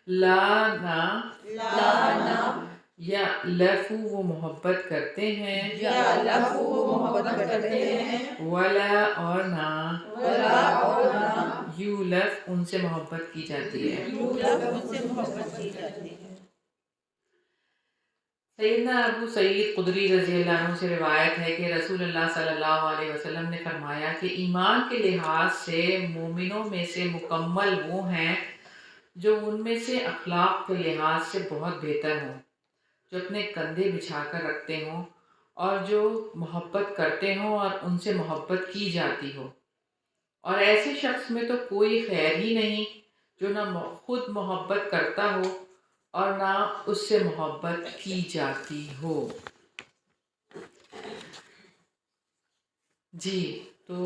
لا نہ یألف وہ محبت کرتے ہیں، ولا اور نہ یولف ان سے محبت کی جاتی ہے. سیدنا ابو سعید خدری رضی اللہ عنہ سے روایت ہے کہ رسول اللہ صلی اللہ علیہ وسلم نے فرمایا کہ ایمان کے لحاظ سے مومنوں میں سے مکمل وہ ہیں جو ان میں سے اخلاق کے لحاظ سے بہت بہتر ہوں، جو اپنے کندھے بچھا کر رکھتے ہوں اور جو محبت کرتے ہوں اور ان سے محبت کی جاتی ہو. اور ایسے شخص میں تو کوئی خیر ہی نہیں جو نہ خود محبت کرتا ہو اور نہ اس سے محبت کی جاتی ہو. جی تو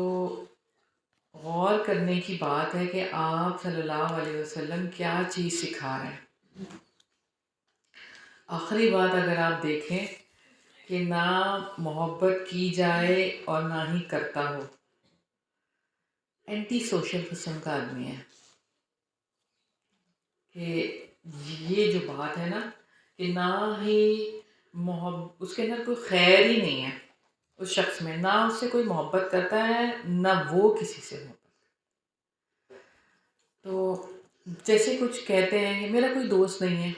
غور کرنے کی بات ہے کہ آپ صلی اللہ علیہ وسلم کیا چیز سکھا رہے ہیں. آخری بات اگر آپ دیکھیں کہ نہ محبت کی جائے اور نہ ہی کرتا ہو، اینٹی سوشل قسم کا آدمی ہے. کہ یہ جو بات ہے نا کہ نہ ہی محبت، اس کے اندر کوئی خیر ہی نہیں ہے اس شخص میں، نہ اس سے کوئی محبت کرتا ہے نہ وہ کسی سے محبت. تو جیسے کچھ کہتے ہیں کہ میرا کوئی دوست نہیں ہے،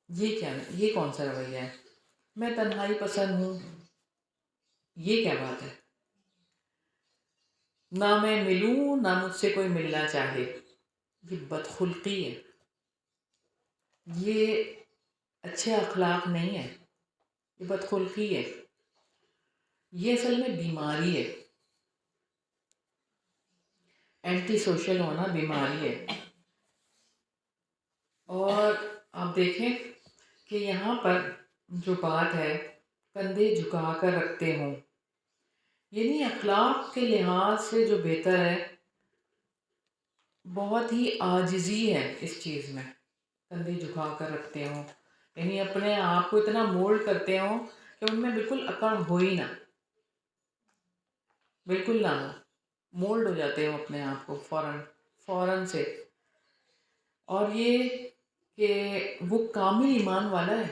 یہ کیا ہے؟ یہ کون سا رویہ ہے؟ میں تنہائی پسند ہوں، یہ کیا بات ہے؟ نہ میں ملوں نہ مجھ سے کوئی ملنا چاہے، یہ بدخلقی ہے، یہ اچھے اخلاق نہیں ہے، یہ بدخلقی ہے، یہ اصل میں بیماری ہے، اینٹی سوشل ہونا بیماری ہے۔ اور آپ دیکھیں کہ یہاں پر جو بات ہے کندھے جھکا کر رکھتے ہوں، یعنی اخلاق کے لحاظ سے جو بہتر ہے، بہت ہی عاجزی ہے اس چیز میں، کندھے جھکا کر رکھتے ہوں، یعنی اپنے آپ کو اتنا مولڈ کرتے ہوں کہ ان میں بالکل اکڑ ہو ہی نہ، بالکل نہ ہو، مولڈ ہو جاتے ہوں اپنے آپ کو فوراً سے۔ اور یہ کہ وہ کامل ایمان والا ہے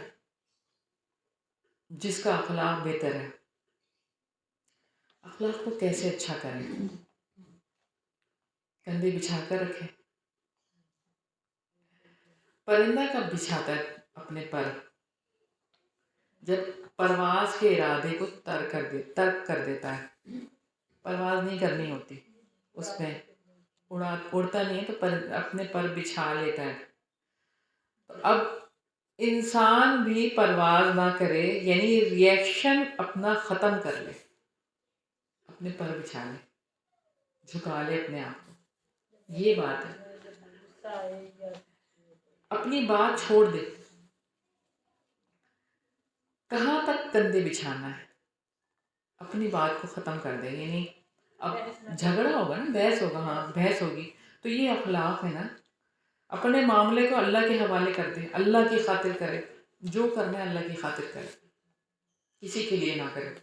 جس کا اخلاق بہتر ہے۔ اخلاق کو کیسے اچھا کریں؟ کندھے بچھا کر رکھیں۔ پرندہ کب بچھاتا ہے اپنے پر؟ جب پرواز کے ارادے کو ترک کر دیتا ہے، پرواز نہیں کرنی ہوتی اس میں، اڑتا نہیں ہے تو اپنے پر بچھا لیتا ہے۔ تو اب انسان بھی پرواز نہ کرے، یعنی ریئیکشن اپنا ختم کر لے، اپنے پر بچھا لے، جھکا لے اپنے آپ کو، یہ بات ہے۔ اپنی بات چھوڑ دے۔ کہاں تک کندھے بچھانا ہے؟ اپنی بات کو ختم کر دے، یعنی اب جھگڑا ہوگا نا، بحث ہوگا، ہاں بحث ہوگی، تو یہ اخلاق ہے نا، اپنے معاملے کو اللہ کے حوالے کر دے، اللہ کی خاطر کرے، جو کرنا ہے اللہ کی خاطر کرے، کسی کے لیے نہ کرے۔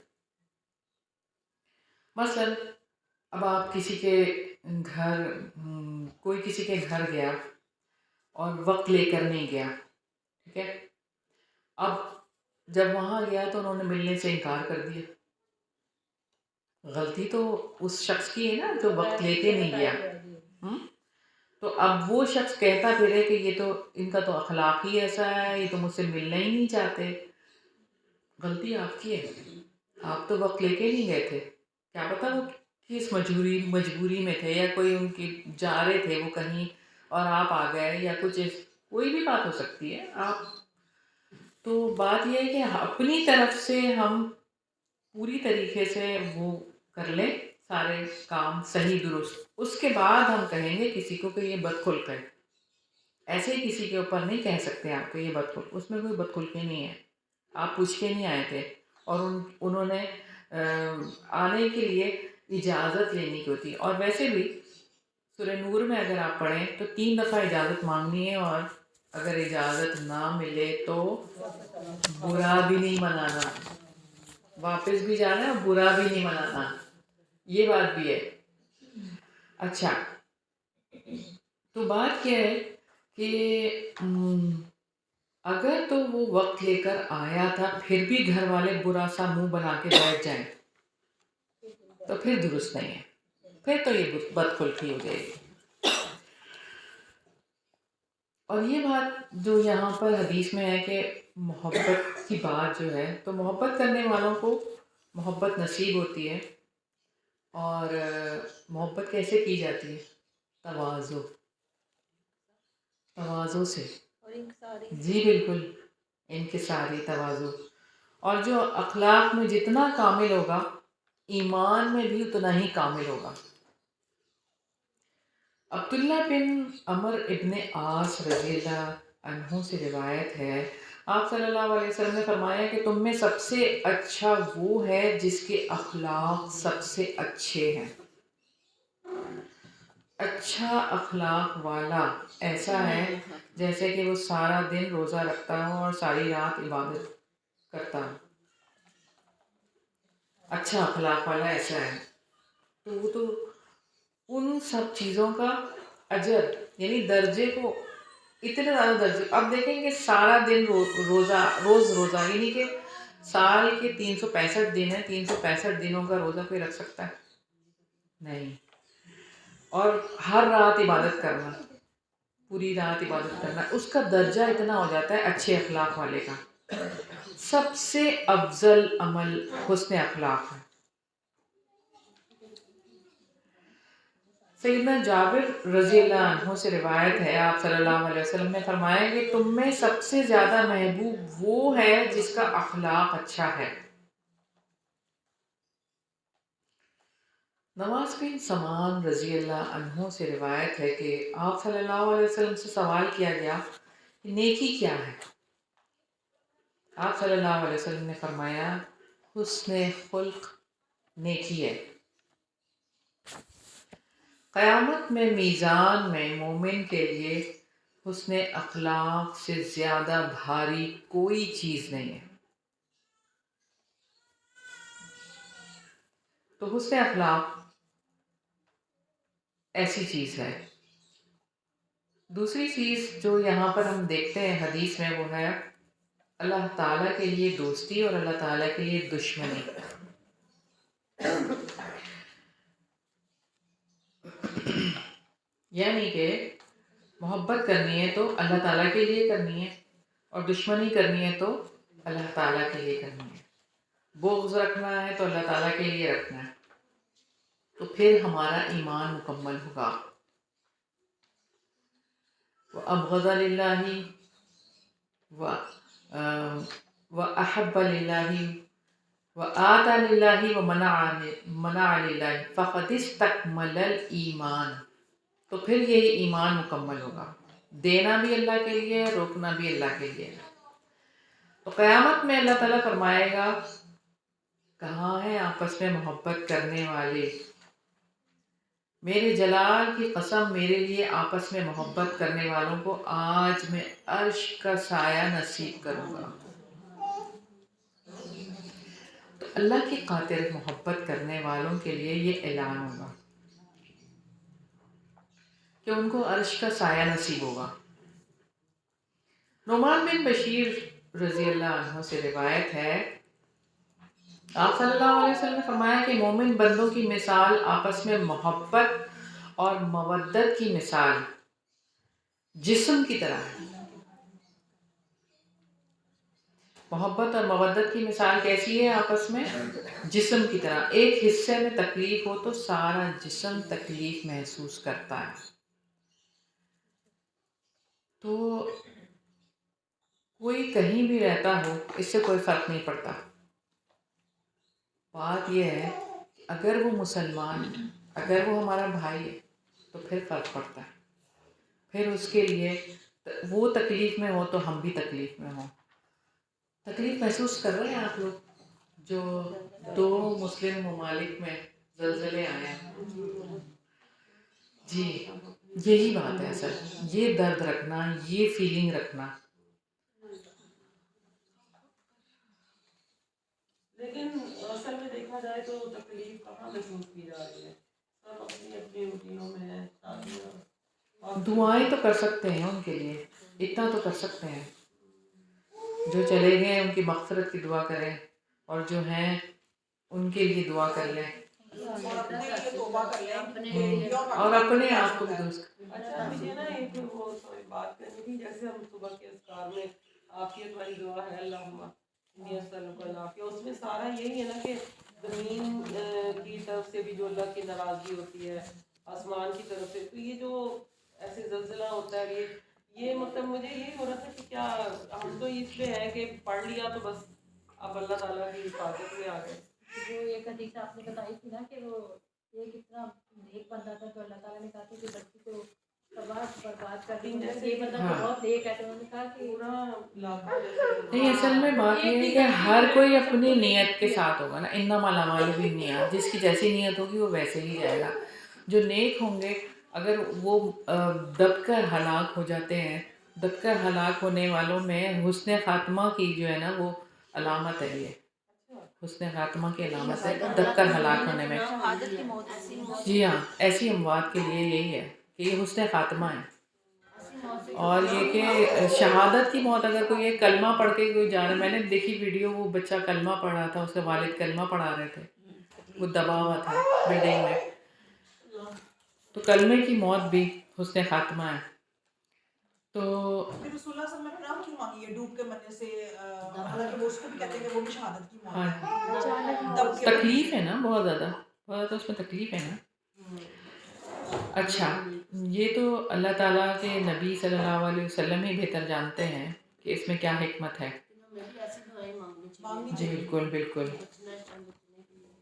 مثلا اب آپ کسی کے گھر، کوئی کسی کے گھر گیا اور وقت لے کر نہیں گیا، ٹھیک ہے، اب جب وہاں گیا تو انہوں نے ملنے سے انکار کر دیا، غلطی تو اس شخص کی ہے نا جو وقت لے کے نہیں گیا۔ تو اب وہ شخص کہتا پھرے کہ یہ تو ان کا تو اخلاق ہی ایسا ہے، یہ تو مجھ سے ملنا ہی نہیں چاہتے، غلطی آپ کی ہے، آپ تو وقت لے کے نہیں گئے تھے، کیا پتہ وہ کس مجبوری میں تھے، یا کوئی ان کی جا رہے تھے وہ کہیں اور آپ آ گئے، یا کچھ کوئی بھی بات ہو سکتی ہے۔ آپ تو بات یہ ہے کہ اپنی طرف سے ہم پوری طریقے سے وہ کر لیں سارے کام صحیح درست، اس کے بعد ہم کہیں گے کسی کو کہ یہ بدخلق ہے۔ ایسے ہی کسی کے اوپر نہیں کہہ سکتے آپ کہ یہ بدخلق، اس میں کوئی بدخلقی نہیں ہے، آپ پوچھ کے نہیں آئے تھے، اور انہوں نے آنے کے لیے اجازت لینی کی ہوتی ہے۔ اور ویسے بھی سورہ نور میں اگر آپ پڑھیں تو 3 دفعہ اجازت مانگنی ہے، اور اگر اجازت نہ ملے تو برا بھی نہیں منانا، واپس بھی جانا ہے اور برا بھی نہیں منانا، یہ بات بھی ہے۔ اچھا، تو بات کیا ہے کہ اگر تو وہ وقت لے کر آیا تھا پھر بھی گھر والے برا سا منہ بنا کے بیٹھ جائیں تو پھر درست نہیں ہے، پھر تو یہ بدخلقی ہو جائے گی۔ اور یہ بات جو یہاں پر حدیث میں ہے کہ محبت کی بات جو ہے، تو محبت کرنے والوں کو محبت نصیب ہوتی ہے، اور محبت کیسے کی جاتی ہے؟ تواضع سے، اور انکساری، جی بالکل، انکساری، تواضع۔ اور جو اخلاق میں جتنا کامل ہوگا ایمان میں بھی اتنا ہی کامل ہوگا۔ عبداللہ بن عمر ابن عاص رضی اللہ عنہ سے روایت ہے، آپ صلی اللہ علیہ وسلم نے فرمایا کہ تم میں سب سے اچھا وہ ہے جس کے اخلاق سب سے اچھے ہیں۔ اچھا اخلاق والا ایسا ہے جیسے کہ وہ سارا دن روزہ رکھتا ہو اور ساری رات عبادت کرتا ہو، اچھا اخلاق والا ایسا ہے، تو وہ تو ان سب چیزوں کا اجر، یعنی درجے کو اتنے زیادہ درجے، اب دیکھیں کہ سارا دن روزہ، یعنی کہ سال کے 365 دن ہیں، 365 دنوں کا روزہ کوئی رکھ سکتا ہے؟ نہیں۔ اور ہر رات عبادت کرنا، پوری رات عبادت کرنا، اس کا درجہ اتنا ہو جاتا ہے اچھے اخلاق والے کا۔ سب سے افضل عمل حسن اخلاق ہے۔ سیدنا جابر رضی اللہ عنہ سے روایت ہے، آپ صلی اللہ علیہ وسلم نے فرمایا کہ تم میں سب سے زیادہ محبوب وہ ہے جس کا اخلاق اچھا ہے۔ نواز بن سمان رضی اللہ عنہ سے روایت ہے کہ آپ صلی اللہ علیہ وسلم سے سوال کیا گیا کہ نیکی کیا ہے؟ آپ صلی اللہ علیہ وسلم نے فرمایا حسن خلق نیکی ہے۔ قیامت میں میزان میں مومن کے لیے حسن اخلاق سے زیادہ بھاری کوئی چیز نہیں ہے۔ تو حسن اخلاق ایسی چیز ہے۔ دوسری چیز جو یہاں پر ہم دیکھتے ہیں حدیث میں وہ ہے اللہ تعالیٰ کے لیے دوستی اور اللہ تعالیٰ کے لیے دشمنی۔ یعنی کہ محبت کرنی ہے تو اللہ تعالیٰ کے لیے کرنی ہے، اور دشمنی کرنی ہے تو اللہ تعالیٰ کے لیے کرنی ہے۔ بغض رکھنا ہے تو اللہ تعالیٰ کے لیے رکھنا ہے، تو پھر ہمارا ایمان مکمل ہوگا۔ وَأَبْغَضَ لِلَّهِ وَأَحَبَّ لِلَّهِ وَآتَى لِلَّهِ وَمَنَعَ لِلَّهِ فَقَدِ اسْتَكْمَلَ الْإِيمَانَ، تو پھر یہی ایمان مکمل ہوگا۔ دینا بھی اللہ کے لیے، روکنا بھی اللہ کے لیے۔ تو قیامت میں اللہ تعالیٰ فرمائے گا کہاں ہیں آپس میں محبت کرنے والے؟ میرے جلال کی قسم، میرے لیے آپس میں محبت کرنے والوں کو آج میں عرش کا سایہ نصیب کروں گا۔ تو اللہ کی خاطر محبت کرنے والوں کے لیے یہ اعلان ہوگا کہ ان کو عرش کا سایہ نصیب ہوگا۔ نعمان بن بشیر رضی اللہ عنہ سے روایت ہے، آپ صلی اللہ علیہ وسلم نے فرمایا کہ مومن بندوں کی مثال آپس میں محبت اور مودت کی مثال جسم کی طرح ہے۔ محبت اور مودت کی مثال کیسی ہے آپس میں؟ جسم کی طرح۔ ایک حصے میں تکلیف ہو تو سارا جسم تکلیف محسوس کرتا ہے۔ تو کوئی کہیں بھی رہتا ہو، اس سے کوئی فرق نہیں پڑتا۔ بات یہ ہے کہ اگر وہ مسلمان ہے، اگر وہ ہمارا بھائی ہے تو پھر فرق پڑتا ہے۔ پھر اس کے لیے وہ تکلیف میں ہو تو ہم بھی تکلیف میں ہوں۔ تکلیف محسوس کر رہے ہیں آپ لوگ؟ جو 2 مسلم ممالک میں زلزلے آئے ہیں، جی یہی بات ہے اصل، یہ درد رکھنا، یہ فیلنگ رکھنا۔ لیکن اصل میں دیکھا جائے تو تکلیف کہاں محسوس کی جا رہی ہے؟ سب اپنی اپنی روٹینوں میں ہیں، شادیاں۔ دعائیں تو کر سکتے ہیں ان کے لیے، اتنا تو کر سکتے ہیں، جو چلے گئے ان کی مغفرت کی دعا کریں، اور جو ہیں ان کے لیے دعا کر لیں، اور اپنے آپ کو بھی درست۔ اچھا مجھے نا ایک وہ بات کرنی تھی، جیسے ہم صبح کے اذکار میں عافیت والی دعا ہے اللہم انی اسألک العافیہ، اس میں سارا یہی ہے نا کہ زمین کی طرف سے بھی جو اللہ کی ناراضگی ہوتی ہے، آسمان کی طرف سے، تو یہ جو ایسے زلزلہ ہوتا ہے، یہ مطلب مجھے یہی ہو رہا تھا کہ کیا ہم تو اس پہ ہے کہ پڑھ لیا تو بس اب اللہ تعالیٰ کی حفاظت میں آ گئے؟ جو ایک حدیث آپ نے بتائی تھی نا کہ وہ ایک اتنا نیک بندہ تھا تو اللہ تعالیٰ نے کہا کہ بچی کو تباہ برباد کر دی، یہ بندہ بہت نیک ہے، تو انہوں نے کہا کہ پورا علاقہ جیسے نہیں، اصل میں بات یہ ہے کہ ہر کوئی اپنی نیت کے ساتھ ہوگا نا، انما الاعمال بالنیات، جس کی جیسی نیت ہوگی وہ ویسے ہی جائے گا۔ جو نیک ہوں گے اگر وہ دب کر ہلاک ہو جاتے ہیں، دب کر ہلاک ہونے والوں میں حسن خاتمہ کی جو ہے نا وہ علامت ہے، یہ حسن خاتمہ کی علامت ہے دب کر ہلاک ہونے میں۔ شہادت کی موت ایسی موت، جی ہاں، ایسی اموات کے لیے یہی ہے کہ یہ حسن خاتمہ ہے۔ اور یہ کہ شہادت کی موت، اگر کوئی ایک کلمہ پڑھ کے کوئی جا رہا ہے، میں نے دیکھی ویڈیو، وہ بچہ کلمہ پڑھ رہا تھا، اس کے والد کلمہ پڑھا رہے تھے، وہ دبا ہوا تھا بلڈنگ میں، تو کلمے کی موت بھی حسن خاتمہ ہے. تو پھر رسول اللہ صلی اللہ علیہ وسلم نے پناہ کیوں مانگی ہے ڈوب کے مرنے سے؟ حالانکہ وہ اس کو بھی کہتے ہیں کہ وہ بھی شہادت کی موت ہاں ہے. دب کے تکلیف ہے نا بہت زیادہ اس میں تکلیف ہے نا. اچھا یہ تو اللہ تعالیٰ کے نبی صلی اللہ علیہ وسلم ہی بہتر جانتے ہیں کہ اس میں کیا حکمت ہے. ہمیں بھی ایسی دعائیں مانگنی مانگنی جی چاہیے. بالکل بالکل. بچنا بچنے کے لیے.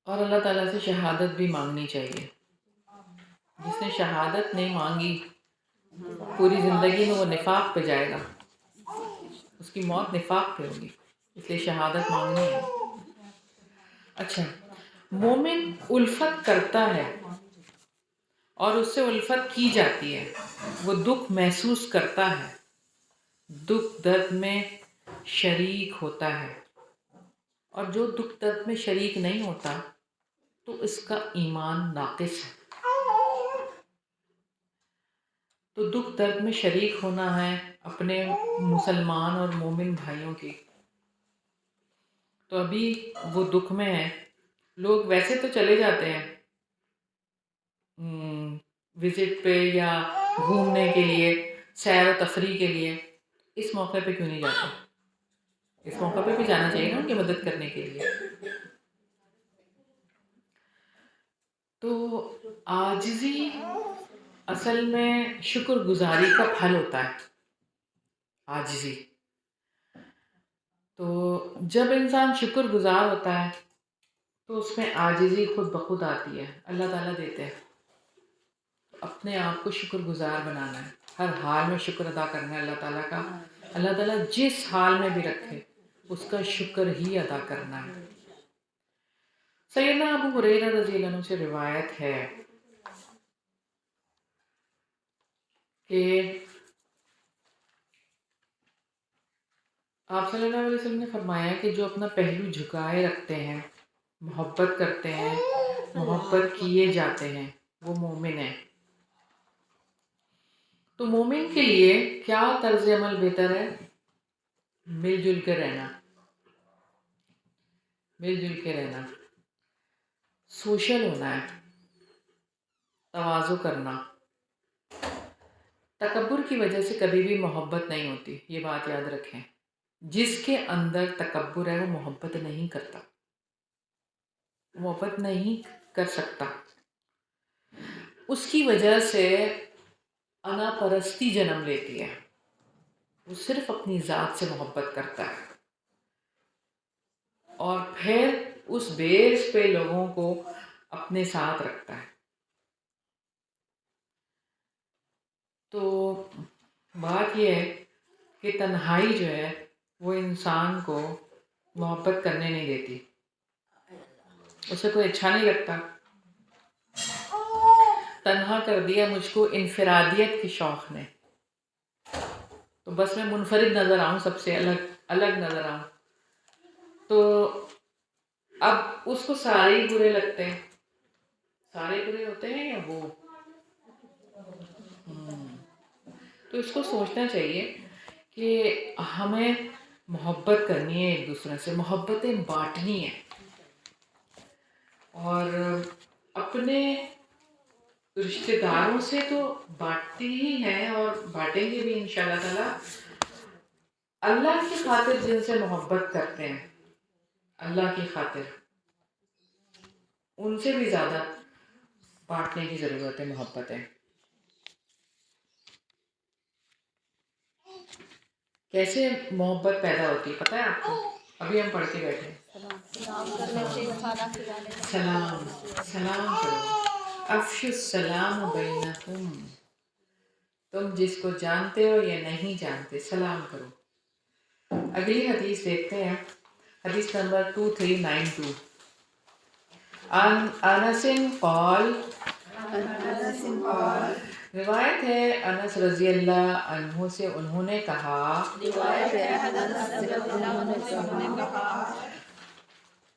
اور اللہ تعالیٰ سے شہادت بھی مانگنی چاہیے. جس نے شہادت نہیں مانگی پوری زندگی میں وہ نفاق پہ جائے گا، اس کی موت نفاق پہ ہوگی، اس لیے شہادت مانگنی ہے. اچھا مومن الفت کرتا ہے اور اس سے الفت کی جاتی ہے، وہ دکھ محسوس کرتا ہے، دکھ درد میں شریک ہوتا ہے. اور جو دکھ درد میں شریک نہیں ہوتا تو اس کا ایمان ناقص ہے. تو دکھ درد میں شریک ہونا ہے اپنے مسلمان اور مومن بھائیوں کی. تو ابھی وہ دکھ میں ہے. لوگ ویسے تو چلے جاتے ہیں وزٹ پہ یا گھومنے کے لیے، سیر و تفریح کے لیے. اس موقع پہ کیوں نہیں جاتے؟ اس موقع پہ بھی جانا چاہیے نا ان کی مدد کرنے کے لیے. تو عاجزی اصل میں شکر گزاری کا پھل ہوتا ہے. عاجزی تو جب انسان شکر گزار ہوتا ہے تو اس میں عاجزی خود بخود آتی ہے، اللہ تعالیٰ دیتے ہیں. اپنے آپ کو شکر گزار بنانا ہے، ہر حال میں شکر ادا کرنا ہے اللہ تعالیٰ کا. اللہ تعالیٰ جس حال میں بھی رکھے اس کا شکر ہی ادا کرنا ہے. سیدنا ابو ہریرہ رضی اللہ عنہ سے روایت ہے کہ آپ صلی اللہ علیہ وسلم نے فرمایا کہ جو اپنا پہلو جھکائے رکھتے ہیں، محبت کرتے ہیں، محبت کیے جاتے ہیں، وہ مومن ہیں. تو مومن کے لیے کیا طرز عمل بہتر ہے؟ مل جل کے رہنا، مل جل کے رہنا، سوشل ہونا ہے، تواضع کرنا. تکبر کی وجہ سے کبھی بھی محبت نہیں ہوتی، یہ بات یاد رکھیں. جس کے اندر تکبر ہے وہ محبت نہیں کرتا، محبت نہیں کر سکتا. اس کی وجہ سے انا پرستی جنم لیتی ہے. وہ صرف اپنی ذات سے محبت کرتا ہے اور پھر اس بیس پہ لوگوں کو اپنے ساتھ رکھتا ہے. تو بات یہ ہے کہ تنہائی جو ہے وہ انسان کو محبت کرنے نہیں دیتی، اسے کوئی اچھا نہیں لگتا. تنہا کر دیا مجھ کو انفرادیت کے شوق نے، تو بس میں منفرد نظر آؤں، سب سے الگ نظر آؤں. تو اب اس کو سارے ہی برے لگتے ہیں. سارے برے ہوتے ہیں یا وہ؟ تو اس کو سوچنا چاہیے کہ ہمیں محبت کرنی ہے، ایک دوسرے سے محبتیں بانٹنی ہیں، اور اپنے رشتہ داروں سے تو بانٹتی ہی ہیں اور بانٹیں گے بھی انشاءاللہ تعالیٰ. اللہ کی خاطر جن سے محبت کرتے ہیں، اللہ کی خاطر ان سے بھی زیادہ بانٹنے کی ضرورت ہے محبتیں. کیسے محبت پیدا ہوتی ہے پتہ ہے آپ کو؟ ابھی ہم پڑھ کے بیٹھے سلام کرنے سے، کھانا کھلانے سے. سلام کرو. افشوا السلام بینکم، تم جس کو جانتے ہو یا نہیں جانتے سلام کرو. اگلی حدیث دیکھتے ہیں، حدیث نمبر 2392. عن انس قال، روایت ہے انس رضی اللہ عنہ سے، انہوں نے کہا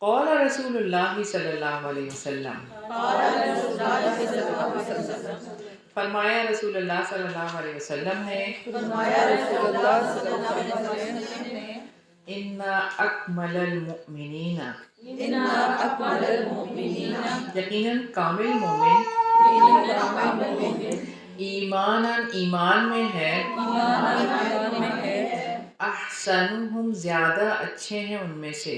قال رسول اللہ صلی اللہ علیہ وسلم، فرمایا رسول اللہ صلی اللہ علیہ وسلم نے، ان اکمل المؤمنین، یقیناً کامل مومن، ایمانن ایمان میں ہے، احسنہم زیادہ اچھے ہیں ان میں سے،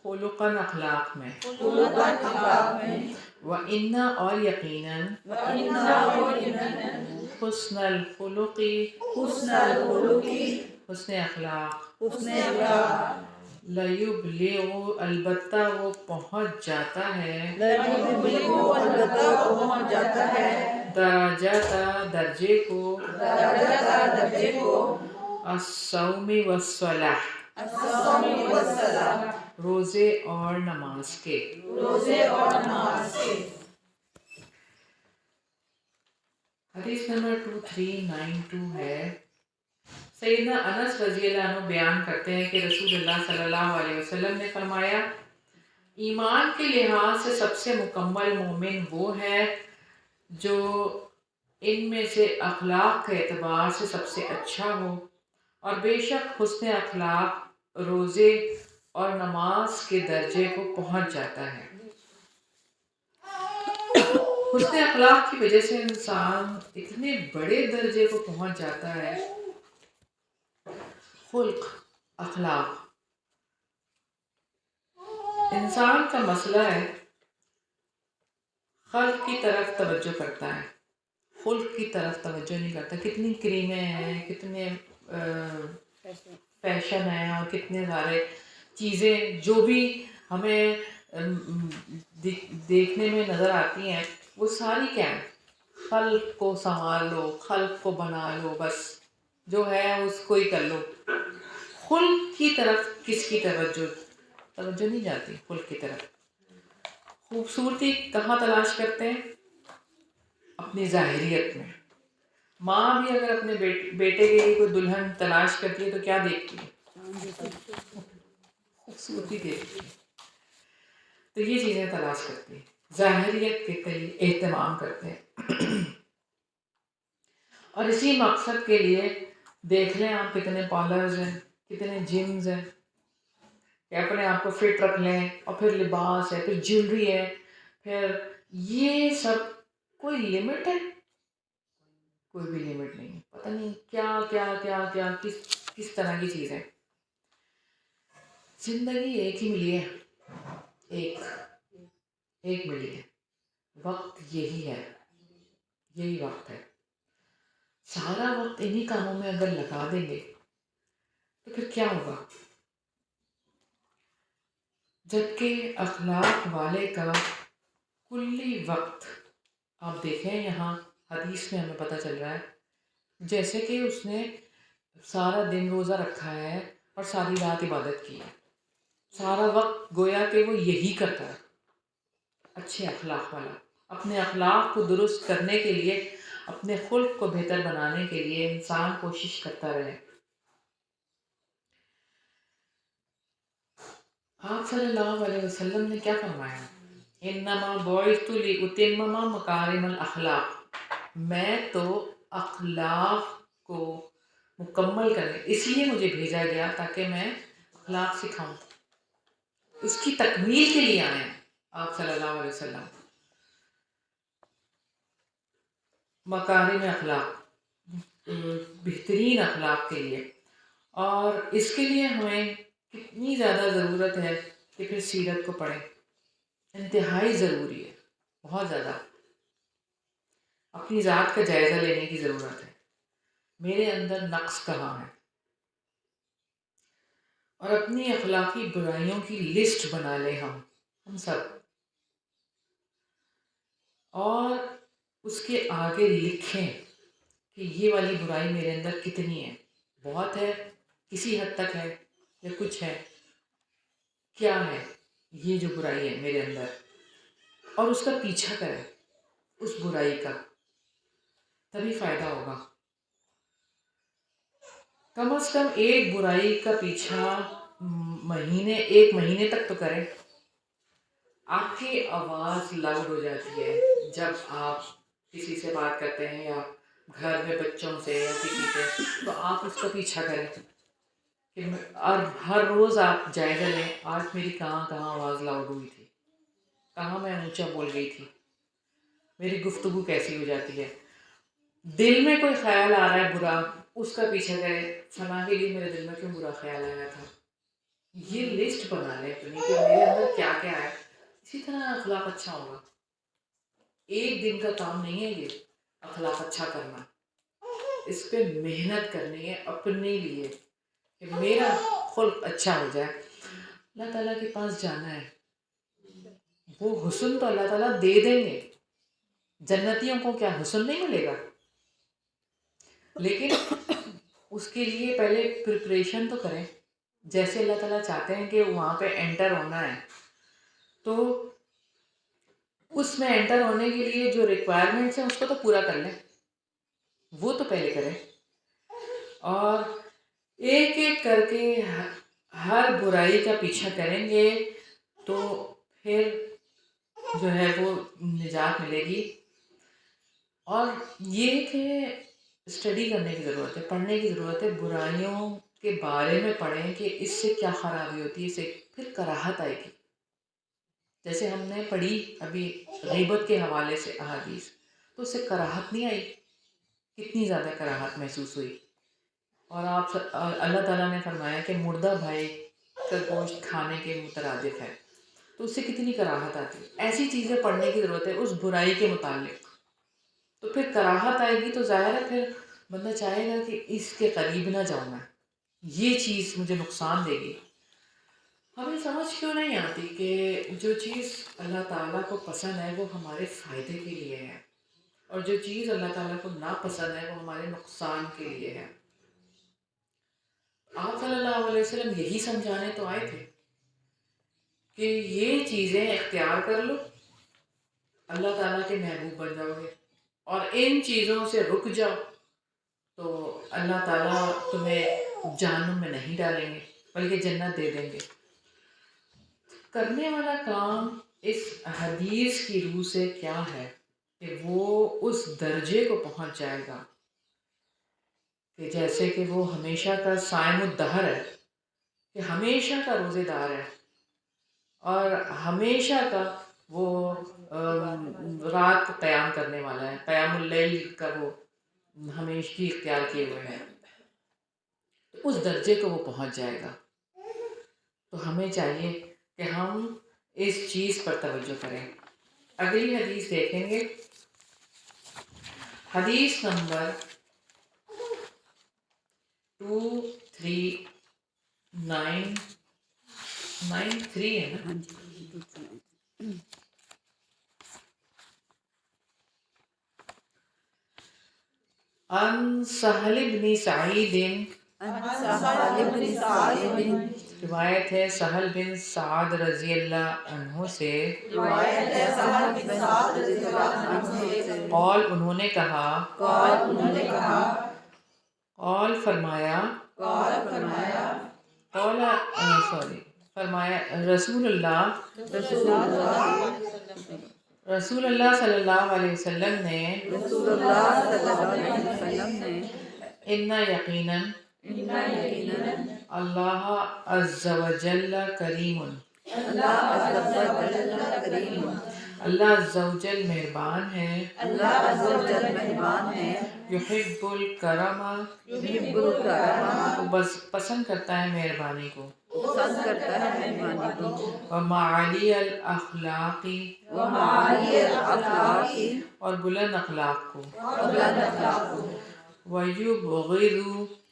خلقاً اخلاق میں، وَإِنَّ اور یقیناً حسن الخلق حسن اخلاق لیبلغ البتہ وہ پہنچ جاتا ہے درجات درجے کو الصوم والصلاۃ روزے اور نماز کے۔ حدیث نمبر 2392 ہے، سیدنا انس رضی اللہ عنہ بیان کرتے ہیں کہ رسول اللہ صلی اللہ علیہ وسلم نے فرمایا، ایمان کے لحاظ سے سب سے مکمل مومن وہ ہے جو ان میں سے اخلاق کے اعتبار سے سب سے اچھا ہو، اور بے شک حسن اخلاق روزے اور نماز کے درجے کو پہنچ جاتا ہے۔ حسن اخلاق کی وجہ سے انسان اتنے بڑے درجے کو پہنچ جاتا ہے۔ خلق، اخلاق، انسان کا مسئلہ ہے خلق کی طرف توجہ کرتا ہے، خلق کی طرف توجہ نہیں کرتا۔ کتنی کریمیں ہیں، کتنے فیشن ہیں، اور کتنے سارے چیزیں جو بھی ہمیں دیکھنے میں نظر آتی ہیں، وہ ساری کیا ہیں؟ خلق کو سنبھال لو، خلق کو بنا لو، بس جو ہے اس کو ہی کر لو۔ خلق کی طرف کس کی توجہ نہیں جاتی؟ خلق کی طرف۔ خوبصورتی کہاں تلاش کرتے ہیں؟ اپنی ظاہریت میں۔ ماں بھی اگر اپنے بیٹے کے لیے کوئی دلہن تلاش کرتی ہے تو کیا دیکھتی ہے؟ خوبصورتی دیکھتی ہے۔ تو یہ چیزیں تلاش کرتی ہیں، ظاہریت کے لیے اہتمام کرتے ہیں، اور اسی مقصد کے لیے دیکھ لیں آپ کتنے پارلرز ہیں، کتنے جمز ہیں کہ اپنے آپ کو فٹ رکھ لیں، اور پھر لباس ہے، پھر جیولری ہے، پھر یہ سب کوئی لمٹ ہے؟ کوئی بھی لمٹ نہیں ہے۔ پتہ نہیں کیا کیا کیا کیا کس طرح کی چیز ہے۔ زندگی ایک ہی ملی ہے، ایک ملی ہے، وقت یہی ہے، یہی وقت ہے۔ سارا وقت انہی کاموں میں اگر لگا دیں گے تو پھر کیا ہوگا؟ جبکہ اخلاق والے کا کلی وقت، آپ دیکھیں یہاں حدیث میں ہمیں پتہ چل رہا ہے جیسے کہ اس نے سارا دن روزہ رکھا ہے اور ساری رات عبادت کی ہے، سارا وقت گویا کہ وہ یہی کرتا ہے۔ اچھے اخلاق والا اپنے اخلاق کو درست کرنے کے لیے، اپنے خلق کو بہتر بنانے کے لیے انسان کوشش کرتا رہے۔ آپ صلی اللہ علیہ وسلم نے کیا فرمایا؟ انما بعثت لاتمم مکارم الاخلاق، میں تو اخلاق کو مکمل کرنے اس لیے مجھے بھیجا گیا تاکہ میں اخلاق سکھاؤں، اس کی تکمیل کے لیے آئے ہیں آپ صلی اللہ علیہ وسلم۔ مکارم اخلاق، بہترین اخلاق کے لیے، اور اس کے لیے ہمیں کتنی زیادہ ضرورت ہے کہ پھر سیرت کو پڑھیں، انتہائی ضروری ہے، بہت زیادہ۔ اپنی ذات کا جائزہ لینے کی ضرورت ہے، میرے اندر نقص کہاں ہے، اور اپنی اخلاقی برائیوں کی لسٹ بنا لیں ہم سب، اور اس کے آگے لکھیں کہ یہ والی برائی میرے اندر کتنی ہے، بہت ہے، کسی حد تک ہے، یا کچھ ہے، کیا ہے یہ جو برائی ہے میرے اندر، اور اس کا پیچھا کریں، اس برائی کا، تبھی فائدہ ہوگا۔ کم از کم ایک برائی کا پیچھا ایک مہینے تک تو کریں۔ آپ کی آواز لاؤڈ ہو جاتی ہے جب آپ کسی سے بات کرتے ہیں، یا گھر میں بچوں سے یا کسی سے، تو آپ اس کا پیچھا کریں، اور ہر روز آپ جائزہ لیں، آج میری کہاں آواز لاؤڈ ہوئی تھی، کہاں میں اونچا بول گئی تھی، میری گفتگو کیسی ہو جاتی ہے. دل میں کوئی خیال آ رہا ہے برا، اس کا پیچھا کرے فلاں کے لیے میرے دل میں کیوں برا خیال آیا تھا. یہ لسٹ بنا لیں اپنی کہ میرے اندر کیا کیا ہے. اسی طرح اخلاق اچھا ہوگا. ایک دن کا کام نہیں ہے یہ اخلاق اچھا کرنا. اس پہ محنت کرنی ہے اپنے لیے کہ میرا خلق اچھا ہو جائے. اللہ تعالیٰ کے پاس جانا ہے، وہ حسن تو اللہ تعالیٰ دے دیں گے. جنتیوں کو کیا حسن نہیں ملے گا؟ لیکن اس کے لیے پہلے پریپریشن تو کریں. جیسے اللہ تعالیٰ چاہتے ہیں کہ وہاں پہ انٹر ہونا ہے، تو اس میں انٹر ہونے کے لیے جو ریکوائرمنٹس ہیں اس کو تو پورا کر لیں. وہ تو پہلے کریں، اور ایک ایک کر کے ہر برائی کا پیچھا کریں گے تو پھر جو ہے وہ نجات ملے گی. اور یہ کہ اسٹڈی کرنے کی ضرورت ہے، پڑھنے کی ضرورت ہے. برائیوں کے بارے میں پڑھیں کہ اس سے کیا خرابی ہوتی ہے، اس سے پھر کراہت آئے گی. جیسے ہم نے پڑھی ابھی غیبت کے حوالے سے احادیث، تو اس سے کراہت نہیں آئی؟ کتنی زیادہ کراہت محسوس ہوئی. اور اللہ تعالیٰ نے فرمایا کہ مردہ بھائی کا گوشت کھانے کے مترادف ہے، تو اس سے کتنی کراہت آتی. ایسی چیزیں پڑھنے کی ضرورت ہے اس برائی کے متعلق. تو پھر کراہت آئے گی تو ظاہر ہے پھر بندہ چاہے گا کہ اس کے قریب نہ جاؤں میں، یہ چیز مجھے نقصان دے گی. ہمیں سمجھ کیوں نہیں آتی کہ جو چیز اللہ تعالیٰ کو پسند ہے وہ ہمارے فائدے کے لیے ہے، اور جو چیز اللہ تعالیٰ کو ناپسند ہے وہ ہمارے نقصان کے لیے ہے. آپ صلی اللہ علیہ وسلم یہی سمجھانے تو آئے تھے کہ یہ چیزیں اختیار کر لو، اللہ تعالیٰ کے محبوب بن جاؤ گے. اور ان چیزوں سے رک جاؤ تو اللہ تعالیٰ تمہیں جہنم میں نہیں ڈالیں گے بلکہ جنت دے دیں گے. کرنے والا کام اس حدیث کی روح سے کیا ہے کہ وہ اس درجے کو پہنچ جائے گا کہ جیسے کہ وہ ہمیشہ کا صائم الدہر ہے، کہ ہمیشہ کا روزے دار ہے، اور ہمیشہ کا وہ رات کو قیام کرنے والا ہے، قیام اللیل کا وہ ہمیشہ اختیار کیے ہوئے ہیں. تو اس درجے کو وہ پہنچ جائے گا. تو ہمیں چاہیے کہ ہم اس چیز پر توجہ کریں. اگلی حدیث دیکھیں گے، حدیث نمبر 2393 ہے نا. عن سہل بن سعید، روایت ہے سہل بن سعد رضی اللہ عنہ سے، قال انہوں نے کہا، قال فرمایا، فرمایا رسول اللہ صلی اللہ علیہ وسلم نے، ان یقیناً اللہ عز و جل کریم، اللہ عز و جل مہربان ہے، یحب الکرم، وہ بس پسند کرتا ہے مہربانی کو، ومعالی الاخلاق، اور بلند اخلاق کو، ویبغض،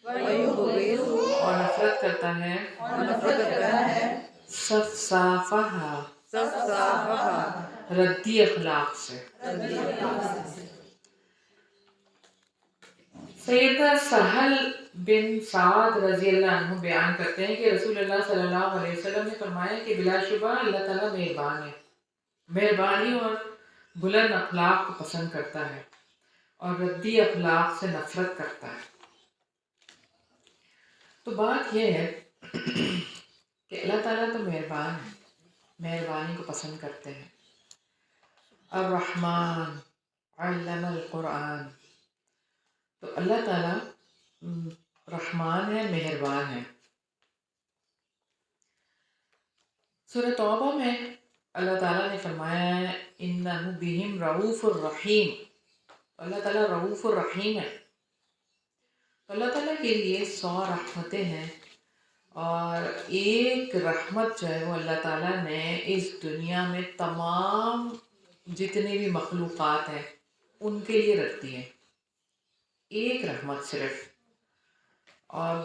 اور نفرت کرتا ہے، صفصافہ، ردی اخلاق سے. سیدنا سہل بن سعد رضی اللہ عنہ بیان کرتے ہیں کہ رسول اللہ صلی اللہ علیہ وسلم نے فرمایا کہ بلا شبہ اللہ تعالیٰ مہربان ہے، مہربانی اور بلند اخلاق کو پسند کرتا ہے، اور ردی اخلاق سے نفرت کرتا ہے. تو بات یہ ہے کہ اللہ تعالیٰ تو مہربان ہے، مہربانی کو پسند کرتے ہیں. الرحمن علم القرآن، تو اللہ تعالیٰ رحمان ہے، مہربان ہے. سورہ توبہ میں اللہ تعالیٰ نے فرمایا ہے انہ بہم رعوف الرحیم، اللہ تعالیٰ رعوف الرحیم ہے. تو اللہ تعالیٰ کے لیے 100 رحمتیں ہیں، اور ایک رحمت جو ہے وہ اللہ تعالیٰ نے اس دنیا میں تمام جتنے بھی مخلوقات ہیں ان کے لیے رکھ دی ہے. ایک رحمت صرف، اور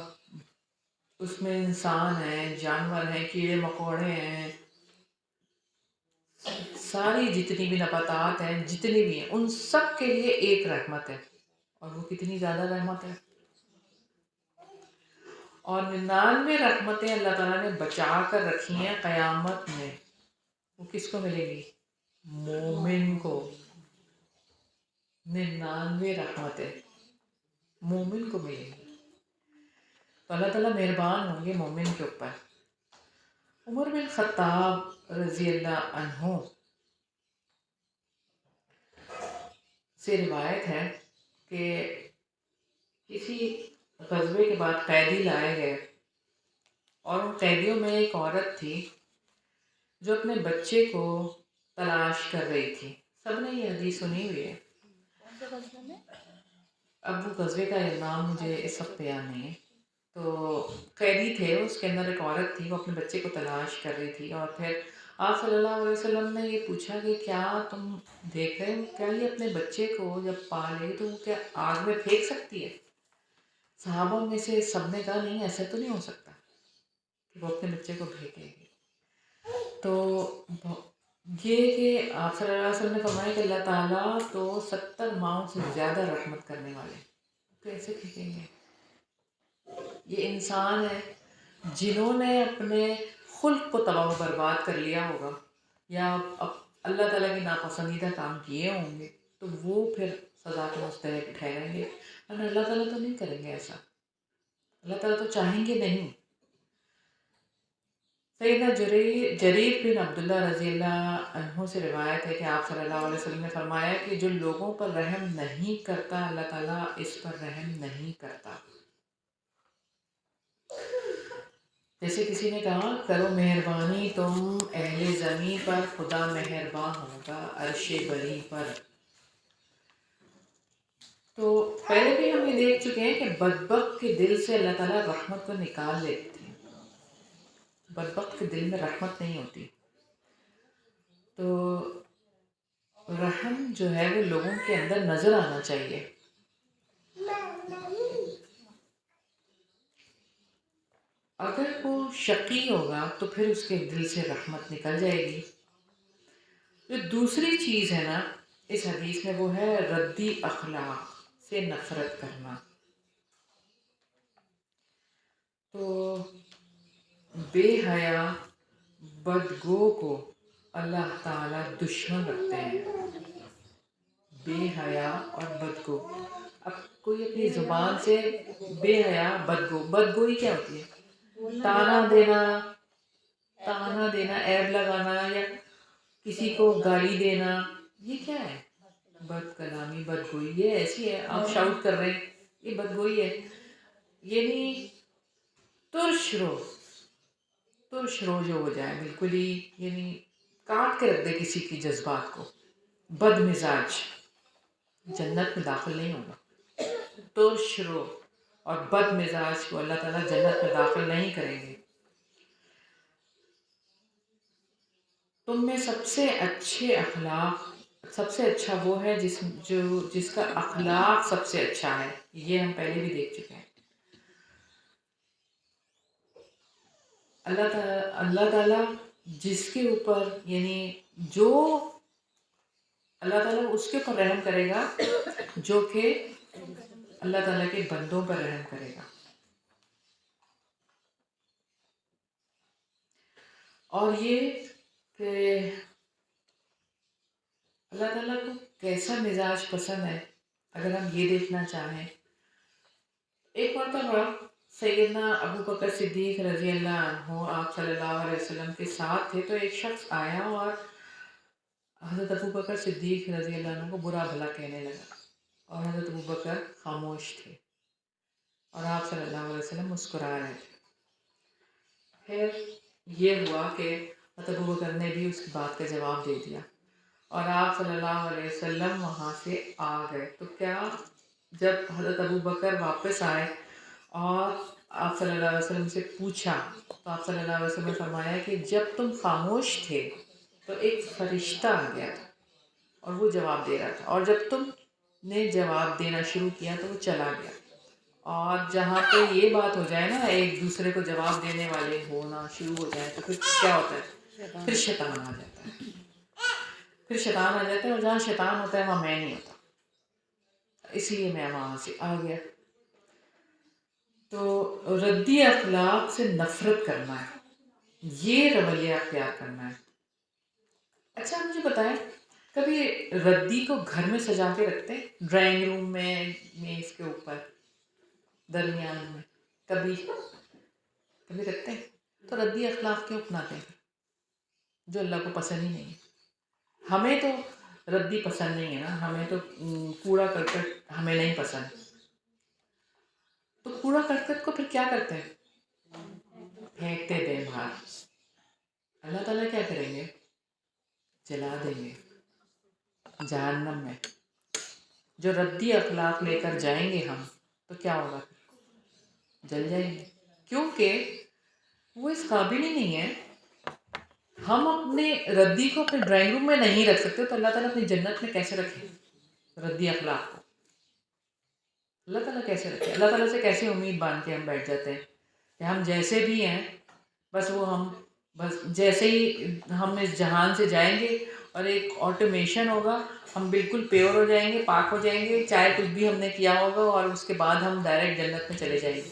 اس میں انسان ہیں، جانور ہیں، کیڑے مکوڑے ہیں، ساری جتنی بھی نباتات ہیں، جتنی بھی ہیں، ان سب کے لیے ایک رحمت ہے. اور وہ کتنی زیادہ رحمت ہے. اور 99 رحمتیں اللہ تعالیٰ نے بچا کر رکھی ہیں قیامت میں. وہ کس کو ملے گی؟ مومن کو. 99 رحمتیں مومن کو ملیں گی. تو اللہ تعالیٰ مہربان ہوں گے مومن کے اوپر. عمر بن خطاب رضی اللہ عنہ سے روایت ہے کہ کسی غزوے کے بعد قیدی لائے گئے، اور ان قیدیوں میں ایک عورت تھی جو اپنے بچے کو تلاش کر رہی تھی. سب نے یہ حدیث سنی ہوئی ہے. کون سے غزوے میں؟ اب وہ غزوے کا نام مجھے اس وقت یاد نہیں ہے. تو قیدی تھے، اس کے اندر ایک عورت تھی، وہ اپنے بچے کو تلاش کر رہی تھی. اور پھر آپ صلی اللہ علیہ وسلم نے یہ پوچھا کہ کیا تم دیکھ رہے ہو، کیا یہ اپنے بچے کو جب پالے تو وہ کیا آگ میں پھینک سکتی ہے؟ صحابہ میں سے سب نے کہا نہیں، ایسا تو نہیں ہو سکتا کہ وہ اپنے بچے کو پھینکے گی. تو یہ کہ آپ صلی اللہ علیہ وسلم نے فرمایا کہ اللہ تعالیٰ تو 70 ماؤں سے زیادہ رحمت کرنے والے، کیسے پھینکیں گے؟ یہ انسان ہے جنہوں نے اپنے خلق کو تباہ و برباد کر لیا ہوگا، یا اللہ تعالیٰ کی ناپسندیدہ کام کیے ہوں گے، تو وہ پھر سزا کے مستحق ٹھہریں گے. اور اللہ تعالیٰ تو نہیں کریں گے ایسا. اللہ تعالیٰ تو چاہیں گے نہیں. سیدنا جریر بن عبداللہ رضی اللہ عنہ سے روایت ہے کہ آپ صلی اللہ علیہ وسلم نے فرمایا کہ جو لوگوں پر رحم نہیں کرتا اللہ تعالیٰ اس پر رحم نہیں کرتا. جیسے کسی نے کہا کرو مہربانی تم اہل زمین پر، خدا مہربان ہوگا عرش بری پر. تو پہلے بھی ہم یہ دیکھ چکے ہیں کہ بدبخت کے دل سے اللہ تعالیٰ رحمت کو نکال لیتے ہیں. بدبخت کے دل میں رحمت نہیں ہوتی. تو رحم جو ہے وہ لوگوں کے اندر نظر آنا چاہیے. اگر وہ شقی ہوگا تو پھر اس کے دل سے رحمت نکل جائے گی. جو دوسری چیز ہے نا اس حدیث میں، وہ ہے ردی اخلاق سے نفرت کرنا. تو بے حیا بدگو کو اللہ تعالیٰ دشمن رکھتے ہیں. بے حیا اور بدگو. اب کوئی اپنی زبان سے بے حیا بدگوئی کیا ہوتی ہے؟ تانا دینا، عیب لگانا، یا کسی کو گالی دینا. یہ کیا ہے؟ بد کلامی، بدگوئی. یہ ایسی ہے آپ شاؤٹ کر رہے ہیں، یہ بدگوئی ہے. یعنی ترش رو جو ہو جائے بالکل ہی، یعنی کاٹ کے رکھ دے کسی کی جذبات کو. بد مزاج جنت میں داخل نہیں ہوگا. ترش رو اور بد مزاج کو اللہ تعالیٰ جنت میں داخل نہیں کریں گے. تم میں سب سے اچھے اخلاق، سب سے اچھا وہ ہے جس کا اخلاق سب سے اچھا ہے. یہ ہم پہلے بھی دیکھ چکے ہیں. اللہ تعالیٰ جس کے اوپر، یعنی جو اللہ تعالیٰ اس کے اوپر رحم کرے گا جو کہ اللہ تعالیٰ کے بندوں پر رحم کرے گا. اور یہ کہ اللہ تعالیٰ کو کیسا مزاج پسند ہے اگر ہم یہ دیکھنا چاہیں. ایک مرتبہ سیدنا ابو بکر صدیق رضی اللہ عنہ آپ صلی اللہ علیہ وسلم کے ساتھ تھے. تو ایک شخص آیا اور حضرت ابو بکر صدیق رضی اللہ عنہ کو برا بھلا کہنے لگا، اور حضرت ابو بکر خاموش تھے اور آپ صلی اللہ علیہ وسلم مسکرا رہے تھے. پھر یہ ہوا کہ ابو بکر نے بھی اس کی بات کا جواب دے دیا اور آپ صلی اللہ علیہ وسلم وہاں سے آ گئے. تو کیا جب حضرت ابو بکر واپس آئے اور آپ صلی اللہ علیہ وسلم سے پوچھا تو آپ صلی اللہ علیہ وسلم نے فرمایا کہ جب تم خاموش تھے تو ایک فرشتہ آ گیا تھا اور وہ جواب دے رہا تھا، اور جب تم نے جواب دینا شروع کیا تو وہ چلا گیا. اور جہاں پہ یہ بات ہو جائے نا، ایک دوسرے کو جواب دینے والے ہونا شروع ہو جائے تو پھر کیا ہوتا ہے؟ پھر شیطان آ جاتا ہے. پھر شیطان آ جاتا ہے، اور جہاں شیطان ہوتا ہے وہاں میں نہیں ہوتا. اس لیے میں وہاں سے آ گیا. تو ردی اخلاق سے نفرت کرنا ہے، یہ رویہ اختیار کرنا ہے. اچھا مجھے بتائیں، کبھی ردی کو گھر میں سجا کے رکھتے ہیں، ڈرائنگ روم میں، میز کے اوپر، درمیان میں، کبھی رکھتے ہیں؟ تو ردی اخلاق کیوں اپناتے ہیں جو اللہ کو پسند ہی نہیں ہے؟ ہمیں تو ردی پسند نہیں ہے نا، ہمیں تو کوڑا کرکٹ ہمیں نہیں پسند. تو کوڑا کرکٹ کو پھر کیا کرتے ہیں؟ پھینکتے دیں باہر. اللہ تعالیٰ کیا کریں گے؟ جلا دیں گے جہنم میں. جو ردی اخلاق لے کر جائیں گے ہم تو کیا ہوگا؟ جل جائیں گے، کیونکہ وہ اس قابل ہی نہیں ہے. ہم اپنے ردی کو اپنے ڈرائنگ روم میں نہیں رکھ سکتے تو اللہ تعالیٰ اپنی جنت میں کیسے رکھے ردی اخلاق کو؟ اللہ تعالیٰ کیسے رکھے؟ اللہ تعالیٰ سے کیسے امید باندھ کے ہم بیٹھ جاتے ہیں کہ ہم جیسے بھی ہیں، بس جیسے ہی ہم اس جہان سے جائیں گے اور ایک آٹومیشن ہوگا، ہم بالکل پیور ہو جائیں گے، پاک ہو جائیں گے، چاہے کچھ بھی ہم نے کیا ہوگا، اور اس کے بعد ہم ڈائریکٹ جنت میں چلے جائیں گے.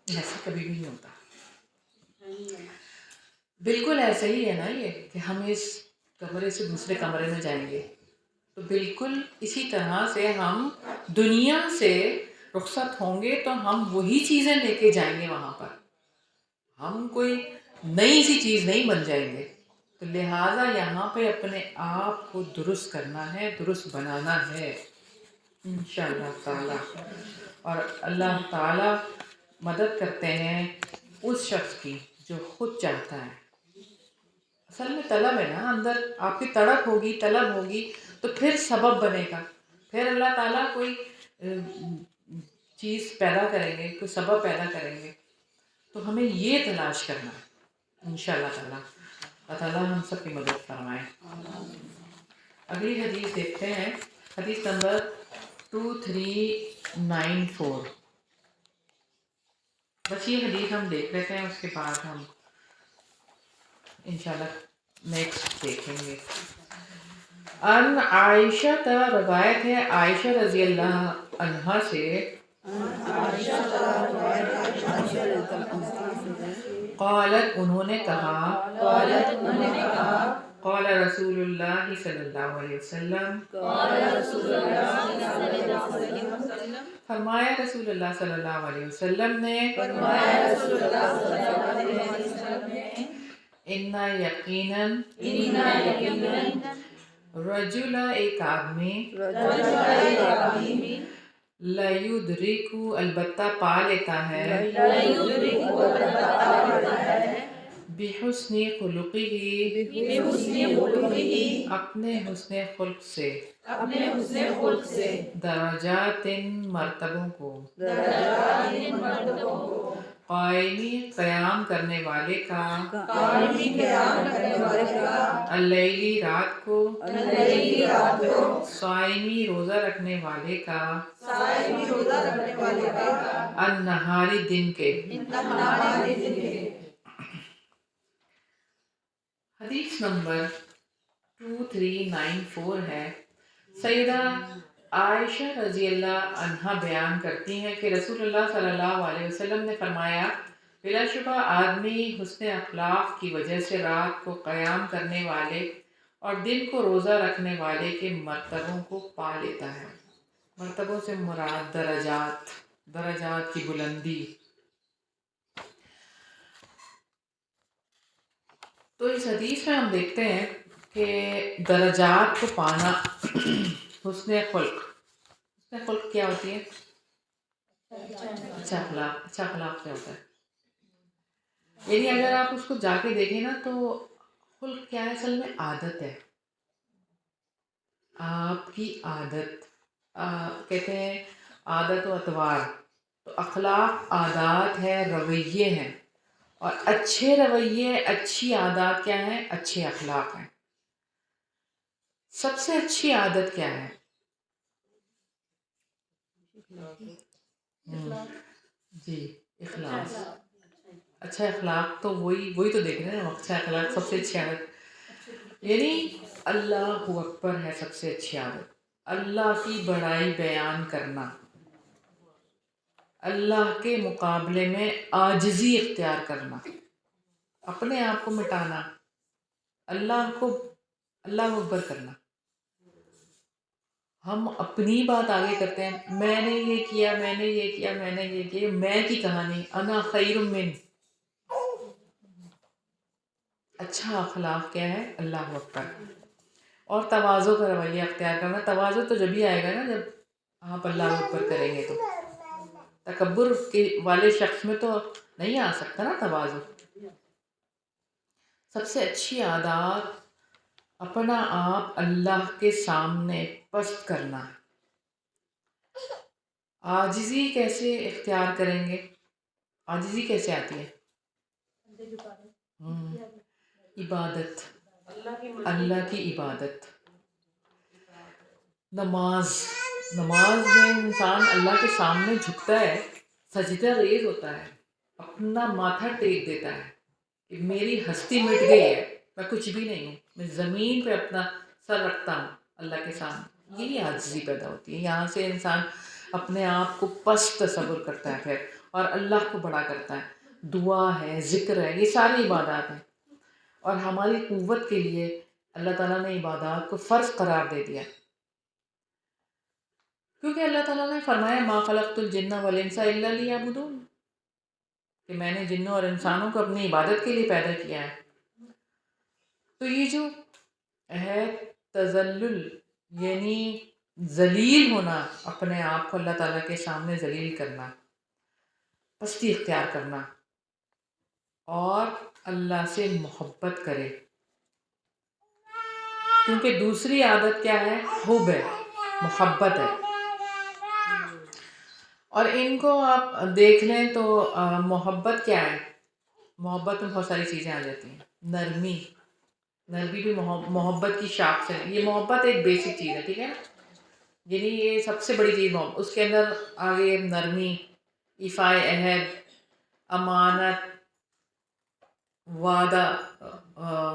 ایسا کبھی بھی نہیں ہوتا. بالکل ایسا ہی ہے نا یہ کہ ہم اس کمرے سے دوسرے کمرے میں جائیں گے، تو بالکل اسی طرح سے ہم دنیا سے رخصت ہوں گے تو ہم وہی چیزیں لے کے جائیں گے وہاں پر. ہم کوئی نئی سی چیز نہیں بن جائیں گے. تو لہٰذا یہاں پہ اپنے آپ کو درست کرنا ہے، درست بنانا ہے انشاءاللہ تعالی. اور اللہ تعالی مدد کرتے ہیں اس شخص کی جو خود چاہتا ہے. اصل میں طلب ہے نا، اندر آپ کی تڑپ ہوگی، طلب ہوگی تو پھر سبب بنے گا. پھر اللہ تعالیٰ کوئی چیز پیدا کریں گے، کوئی سبب پیدا کریں گے. تو ہمیں یہ تلاش کرنا ہے انشاءاللہ تعالیٰ. اللہ تعالیٰ ہم سب کی مدد فرمائے. اگلی حدیث دیکھتے ہیں، حدیث نمبر 2394. بس یہ حدیث ہم دیکھ لیتے ہیں، اس کے بعد ہم انشاءاللہ نیکسٹ دیکھیں گے. ان عائشہ، روایت ہے عائشہ رضی اللہ عنہا سے، قالت انہوں نے کہا، قال رسول اللہ صلی اللہ علیہ وسلم، فرمایا رسول اللہ صلی اللہ علیہ وسلم نے، اِنَّ یقیناً، رجل ایک آدمی، لَيُدْرِكُ البتہ پا لیتا ہے، بِحُسْنِ خُلُقِهِ اپنے حسن خلق سے، درجات مرتبوں کو، قائمی قیام کرنے والے کا، اللیلی رات کو، صائمی روزہ رکھنے والے کا، النہاری دن کے. حدیث نمبر 2394 ہے. سیدہ عائشہ رضی اللہ عنہا بیان کرتی ہیں کہ رسول اللہ صلی اللہ علیہ وسلم نے فرمایا، بلا شبہ آدمی حسن اخلاق کی وجہ سے رات کو قیام کرنے والے اور دن کو روزہ رکھنے والے کے مرتبوں کو پا لیتا ہے. مرتبوں سے مراد درجات کی بلندی. تو اس حدیث میں ہم دیکھتے ہیں کہ درجات کو پانا، حسن خلق کیا ہوتی ہے؟ اچھا اخلاق کیا ہوتا ہے؟ یعنی اگر آپ اس کو جا کے دیکھیں نا تو خلق کیا ہے؟ اصل میں عادت ہے، آپ کی عادت، کہتے ہیں عادت و اطوار، تو اخلاق عادات ہے، رویے ہیں، اور اچھے رویے اچھی عادات کیا ہیں؟ اچھے اخلاق ہیں۔ سب سے اچھی عادت کیا ہے؟ جی اخلاص، اچھا اخلاق تو وہی تو دیکھ رہے ہیں ہم، اچھا اخلاق سب سے اچھی عادت، یعنی اللہ اکبر ہے سب سے اچھی عادت، اللہ کی بڑائی بیان کرنا، اللہ کے مقابلے میں عاجزی اختیار کرنا، اپنے آپ کو مٹانا، اللہ اکبر کرنا۔ ہم اپنی بات آگے کرتے ہیں، میں نے یہ کیا، میں نے یہ کیا، میں نے یہ کیا، میں کی کہانی، انا خیر من۔ اچھا اخلاق کیا ہے؟ اللہ اکبر، اور تواضع کا رویہ اختیار کرنا۔ تواضع تو جب ہی آئے گا نا جب آپ اللہ اکبر کریں گے، تو تکبر کے والے شخص میں تو نہیں آ سکتا نا تواضع۔ سب سے اچھی عادات اپنا آپ اللہ کے سامنے پست کرنا۔ عاجزی کیسے اختیار کریں گے؟ عاجزی کیسے آتی ہے؟ عبادت، اللہ کی عبادت، نماز میں انسان اللہ کے سامنے جھکتا ہے، سجدہ ریز ہوتا ہے، اپنا ماتھا ٹیک دیتا ہے کہ میری ہستی مٹ گئی ہے، میں کچھ بھی نہیں ہوں، میں زمین پہ اپنا سر رکھتا ہوں اللہ کے سامنے۔ یہی عاجزی پیدا ہوتی ہے، یہاں سے انسان اپنے آپ کو پست تصور کرتا ہے پھر، اور اللہ کو بڑا کرتا ہے۔ دعا ہے، ذکر ہے، یہ ساری عبادات ہیں، اور ہماری قوت کے لیے اللہ تعالیٰ نے عبادات کو فرض قرار دے دیا، کیونکہ اللہ تعالیٰ نے فرمایا ما خلقت الجن والانس الا لیعبدون، کہ میں نے جنوں اور انسانوں کو اپنی عبادت کے لیے پیدا کیا ہے۔ تو یہ جو ہے تذلل، یعنی ذلیل ہونا، اپنے آپ کو اللہ تعالیٰ کے سامنے ذلیل کرنا، پستی اختیار کرنا، اور اللہ سے محبت کرے، کیونکہ دوسری عادت کیا ہے؟ حب ہے، محبت ہے۔ اور ان کو آپ دیکھ لیں تو محبت کیا ہے؟ محبت میں بہت ساری چیزیں آ جاتی ہیں۔ نرمی بھی محبت کی شاخ سے، یہ محبت ایک بیسک چیز ہے، ٹھیک ہے نا، یعنی یہ سب سے بڑی چیز محبت، اس کے اندر آگے نرمی، ایفائے عہد، امانت،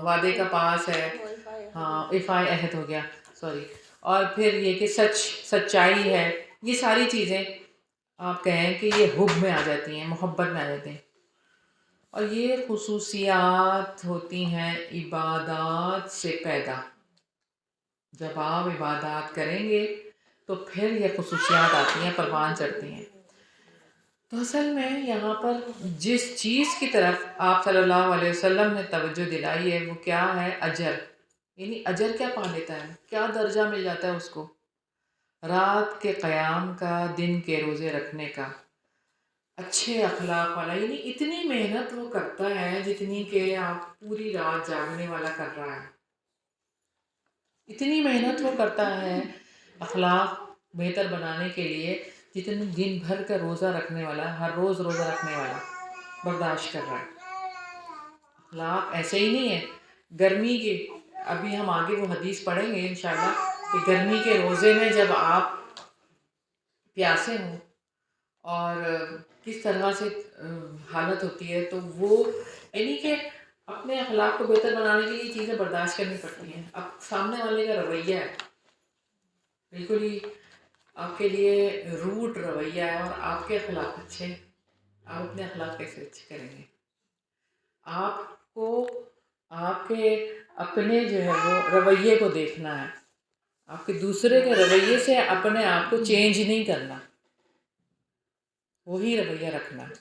وعدے کا پاس ہے، ہاں ایفائے عہد ہو گیا، سوری، اور پھر یہ کہ سچائی ہے، یہ ساری چیزیں آپ کہیں کہ یہ حب میں آ جاتی ہیں، محبت میں آ جاتی ہیں، اور یہ خصوصیات ہوتی ہیں عبادات سے پیدا۔ جب آپ عبادات کریں گے تو پھر یہ خصوصیات آتی ہیں، پروان چڑھتی ہیں۔ تو اصل میں یہاں پر جس چیز کی طرف آپ صلی اللہ علیہ وسلم نے توجہ دلائی ہے وہ کیا ہے؟ اجر، یعنی اجر کیا پا لیتا ہے، کیا درجہ مل جاتا ہے اس کو؟ رات کے قیام کا، دن کے روزے رکھنے کا، اچھے اخلاق والا، یعنی اتنی محنت وہ کرتا ہے جتنی کہ آپ پوری رات جاگنے والا کر رہا ہے، اتنی محنت وہ کرتا ہے اخلاق بہتر بنانے کے لیے جتنی دن بھر کا روزہ رکھنے والا، ہر روز روزہ رکھنے والا برداشت کر رہا ہے۔ اخلاق ایسے ہی نہیں ہے گرمی کے، ابھی ہم آگے وہ حدیث پڑھیں گے انشاءاللہ کہ گرمی کے روزے میں جب آپ پیاسے ہوں اور کس طرح سے حالت ہوتی ہے، تو وہ یعنی کہ اپنے اخلاق کو بہتر بنانے کے لیے چیزیں برداشت کرنی پڑتی ہیں۔ اب سامنے والے کا رویہ ہے بالکل ہی آپ کے لیے روٹ رویہ ہے، اور آپ کے اخلاق اچھے ہیں، آپ اپنے اخلاق کیسے اچھے کریں گے؟ آپ کو آپ کے اپنے جو ہے وہ رویے کو دیکھنا ہے، آپ کے دوسرے کے رویے سے اپنے آپ کو چینج نہیں کرنا، وہی رویہ رکھنا ہے۔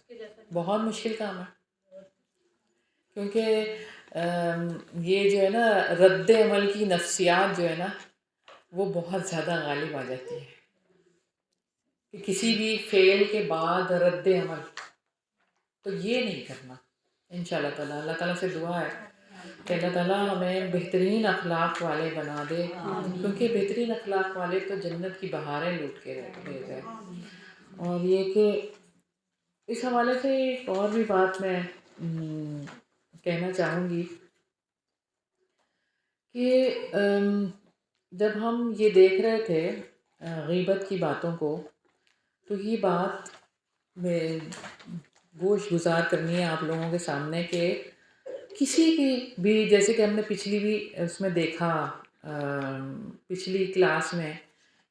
بہت مشکل کام ہے، کیونکہ یہ جو ہے نا رد عمل کی نفسیات جو ہے نا وہ بہت زیادہ غالب آ جاتی ہے، کہ کسی بھی فعل کے بعد رد عمل، تو یہ نہیں کرنا انشاءاللہ تعالیٰ۔ اللہ تعالیٰ سے دعا ہے کہ اللہ تعالیٰ ہمیں بہترین اخلاق والے بنا دے، کیونکہ بہترین اخلاق والے تو جنت کی بہاریں لوٹ کے لے جائے۔ اور یہ کہ اس حوالے سے ایک اور بھی بات میں کہنا چاہوں گی کہ جب ہم یہ دیکھ رہے تھے غیبت کی باتوں کو، تو یہ بات میں گوش گزار کرنی ہے آپ لوگوں کے سامنے کہ کسی کی بھی، جیسے کہ ہم نے پچھلی بھی اس میں دیکھا، پچھلی کلاس میں،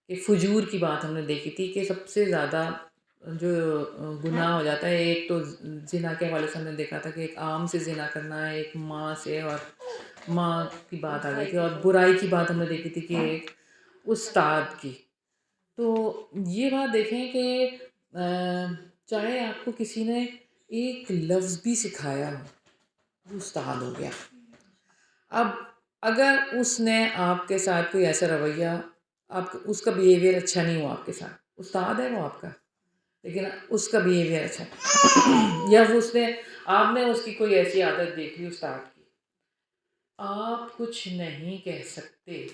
کہ فجور کی بات ہم نے دیکھی تھی کہ سب سے زیادہ جو گناہ ہو جاتا ہے، ایک تو زنا کے حوالے سے ہم نے دیکھا تھا کہ ایک عام سے زنا کرنا ہے، ایک ماں سے، اور ماں کی بات آ گئی تھی، اور برائی کی بات ہم نے دیکھی تھی کہ ایک استاد کی۔ تو یہ بات دیکھیں کہ چاہے آپ کو کسی نے ایک لفظ بھی سکھایا ہو، وہ استاد ہو گیا۔ اب اگر اس نے آپ کے ساتھ کوئی ایسا رویہ، آپ اس کا بیہیویئر اچھا نہیں ہوا آپ کے ساتھ، استاد ہے وہ آپ کا، لیکن اس کا بیہیویئر اچھا نہیں، یا آپ نے اس کی کوئی ایسی عادت دیکھ لی استاد کی، آپ کچھ نہیں کہہ سکتے،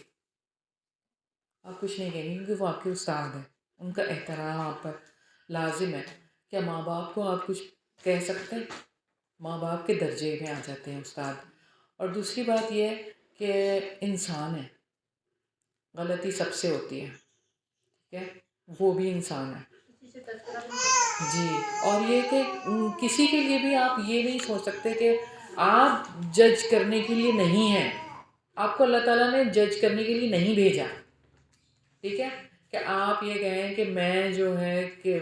آپ کچھ نہیں کہیں گے کیونکہ وہ آپ کے استاد ہیں، ان کا احترام آپ پر لازم ہے۔ کیا ماں باپ کو آپ کچھ کہہ سکتے ہیں؟ ماں باپ کے درجے میں آ جاتے ہیں استاد۔ اور دوسری بات یہ ہے کہ انسان ہے، غلطی سب سے ہوتی ہے، ٹھیک ہے، وہ بھی انسان ہے جی۔ اور یہ کہ کسی کے لیے بھی آپ یہ نہیں سوچ سکتے کہ آپ جج کرنے کے لیے نہیں ہیں، آپ کو اللہ تعالیٰ نے جج کرنے کے لیے نہیں بھیجا، ٹھیک ہے، کہ آپ یہ کہیں کہ میں جو ہے کہ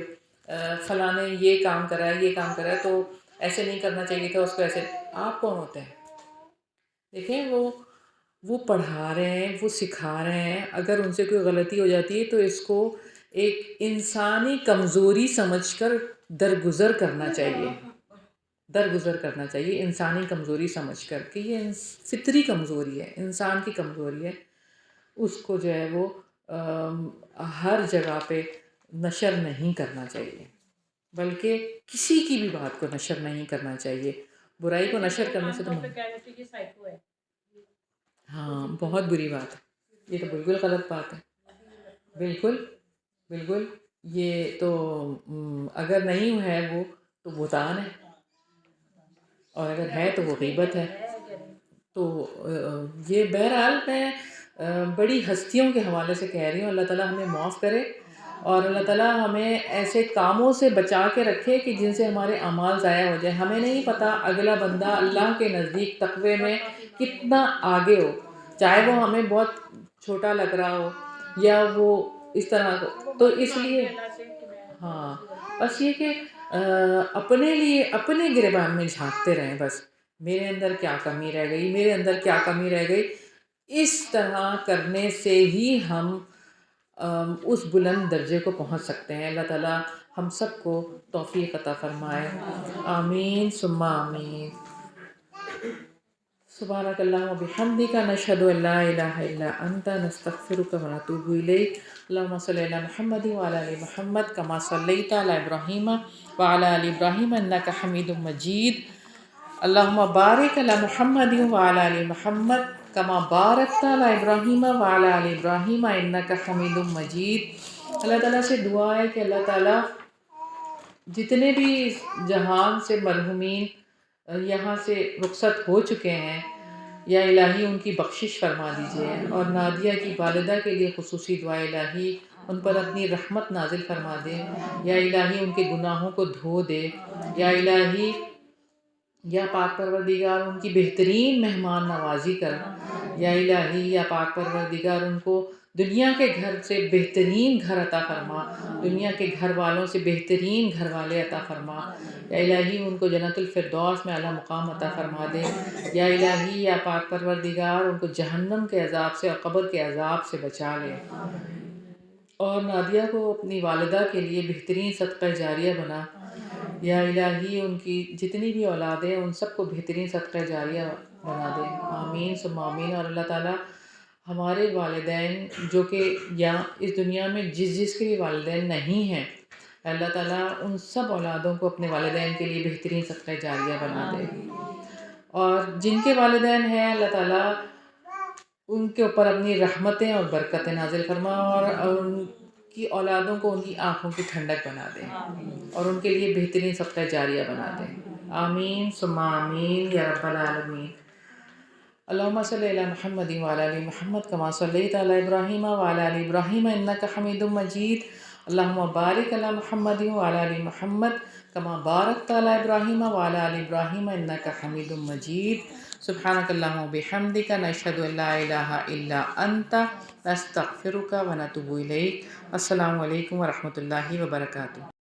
فلاں نے یہ کام کرا ہے، یہ کام کرا ہے، تو ایسے نہیں کرنا چاہیے تھا اس کو، ایسے۔ آپ کون ہوتے ہیں؟ دیکھیں وہ پڑھا رہے ہیں، وہ سکھا رہے ہیں، اگر ان سے کوئی غلطی ہو جاتی ہے تو اس کو ایک انسانی کمزوری سمجھ کر درگزر کرنا چاہیے، انسانی کمزوری سمجھ کر کہ یہ فطری کمزوری ہے، انسان کی کمزوری ہے، اس کو جو ہے وہ ہر جگہ پہ نشر نہیں کرنا چاہیے، بلکہ کسی کی بھی بات کو نشر نہیں کرنا چاہیے۔ برائی کو نشر کرنے سے تو ہاں، بہت بری بات ہے، یہ تو بالکل غلط بات ہے، بالکل یہ تو اگر نہیں ہے وہ تو بہتان ہے، اور اگر ہے تو وہ غیبت ہے۔ تو یہ بہرحال میں بڑی ہستیوں کے حوالے سے کہہ رہی ہوں، اللہ تعالیٰ ہمیں معاف کرے، اور اللہ تعالیٰ ہمیں ایسے کاموں سے بچا کے رکھے کہ جن سے ہمارے اعمال ضائع ہو جائے۔ ہمیں نہیں پتہ اگلا بندہ اللہ کے نزدیک تقوی میں کتنا آگے ہو، چاہے وہ ہمیں بہت چھوٹا لگ رہا ہو یا وہ اس طرح کو، تو اس لیے ہاں، بس یہ کہ اپنے لیے اپنے گریبان میں جھانکتے رہیں، بس میرے اندر کیا کمی رہ گئی، میرے اندر کیا کمی رہ گئی، اس طرح کرنے سے ہی ہم اس بلند درجے کو پہنچ سکتے ہیں۔ اللہ تعالیٰ ہم سب کو توفیق عطا فرمائے، آمین ثم آمین۔ سبحانک اللہم و بحمدک، نشہد ان لا الہ الا انت، نستغفرک و نتوب الیک۔ اللہم صلی علی محمد وعلی آل محمد کما صلیت علی ابراہیم وعلی آل ابراہیم انک حمید مجید۔ اللہم بارک علی محمد وعلی آل محمد کما بارکت علی ابراہیم وعلی آل ابراہیم انک حمید مجید۔ اللہ تعالیٰ سے دعا ہے کہ اللہ تعالیٰ جتنے بھی جہان سے مرحومین یہاں سے رخصت ہو چکے ہیں، یا الہی ان کی بخشش فرما دیجئے، اور نادیہ کی والدہ کے لیے خصوصی دعا، الہی ان پر اپنی رحمت نازل فرما دے، یا الہی ان کے گناہوں کو دھو دے، یا الہی یا پاک پروردگار ان کی بہترین مہمان نوازی کر، یا الہی یا پاک پروردگار ان کو دنیا کے گھر سے بہترین گھر عطا فرما، دنیا کے گھر والوں سے بہترین گھر والے عطا فرما، یا الہی ان کو جنت الفردوس میں اعلیٰ مقام عطا فرما دے، یا الہی یا پاک پروردگار ان کو جہنم کے عذاب سے اور قبر کے عذاب سے بچا لے، اور نادیہ کو اپنی والدہ کے لیے بہترین صدقہ جاریہ بنا، یا الہی ان کی جتنی بھی اولادیں ان سب کو بہترین صدقہ جاریہ بنا دے، آمین ثم آمین۔ اور اللہ تعالیٰ ہمارے والدین جو کہ یہاں اس دنیا میں جس کے بھی والدین نہیں ہیں، اللہ تعالیٰ ان سب اولادوں کو اپنے والدین کے لیے بہترین صدقہ جاریہ بنا دے، اور جن کے والدین ہیں اللہ تعالیٰ ان کے اوپر اپنی رحمتیں اور برکتیں نازل فرما اور ان کی اولادوں کو ان کی آنکھوں کی ٹھنڈک بنا دے اور ان کے لیے بہترین صدقہ جاریہ بنا دے. آمین ثم آمین یا رب العالمین. اللہم صلی علی محمد وعلی آل محمد کما صلیت علی ابراہیم وعلی آل ابراہیم انک حمید مجید. اللہم بارک علی محمد وعلی آل محمد کما بارکت علی ابراہیم وعلی آل ابراہیم انک حمید مجید. سبحانک اللہم وبحمدک نشہد ان لا الہ الا انت نستغفرک ونتوب الیک. السلام علیکم ورحمۃ اللہ وبرکاتہ.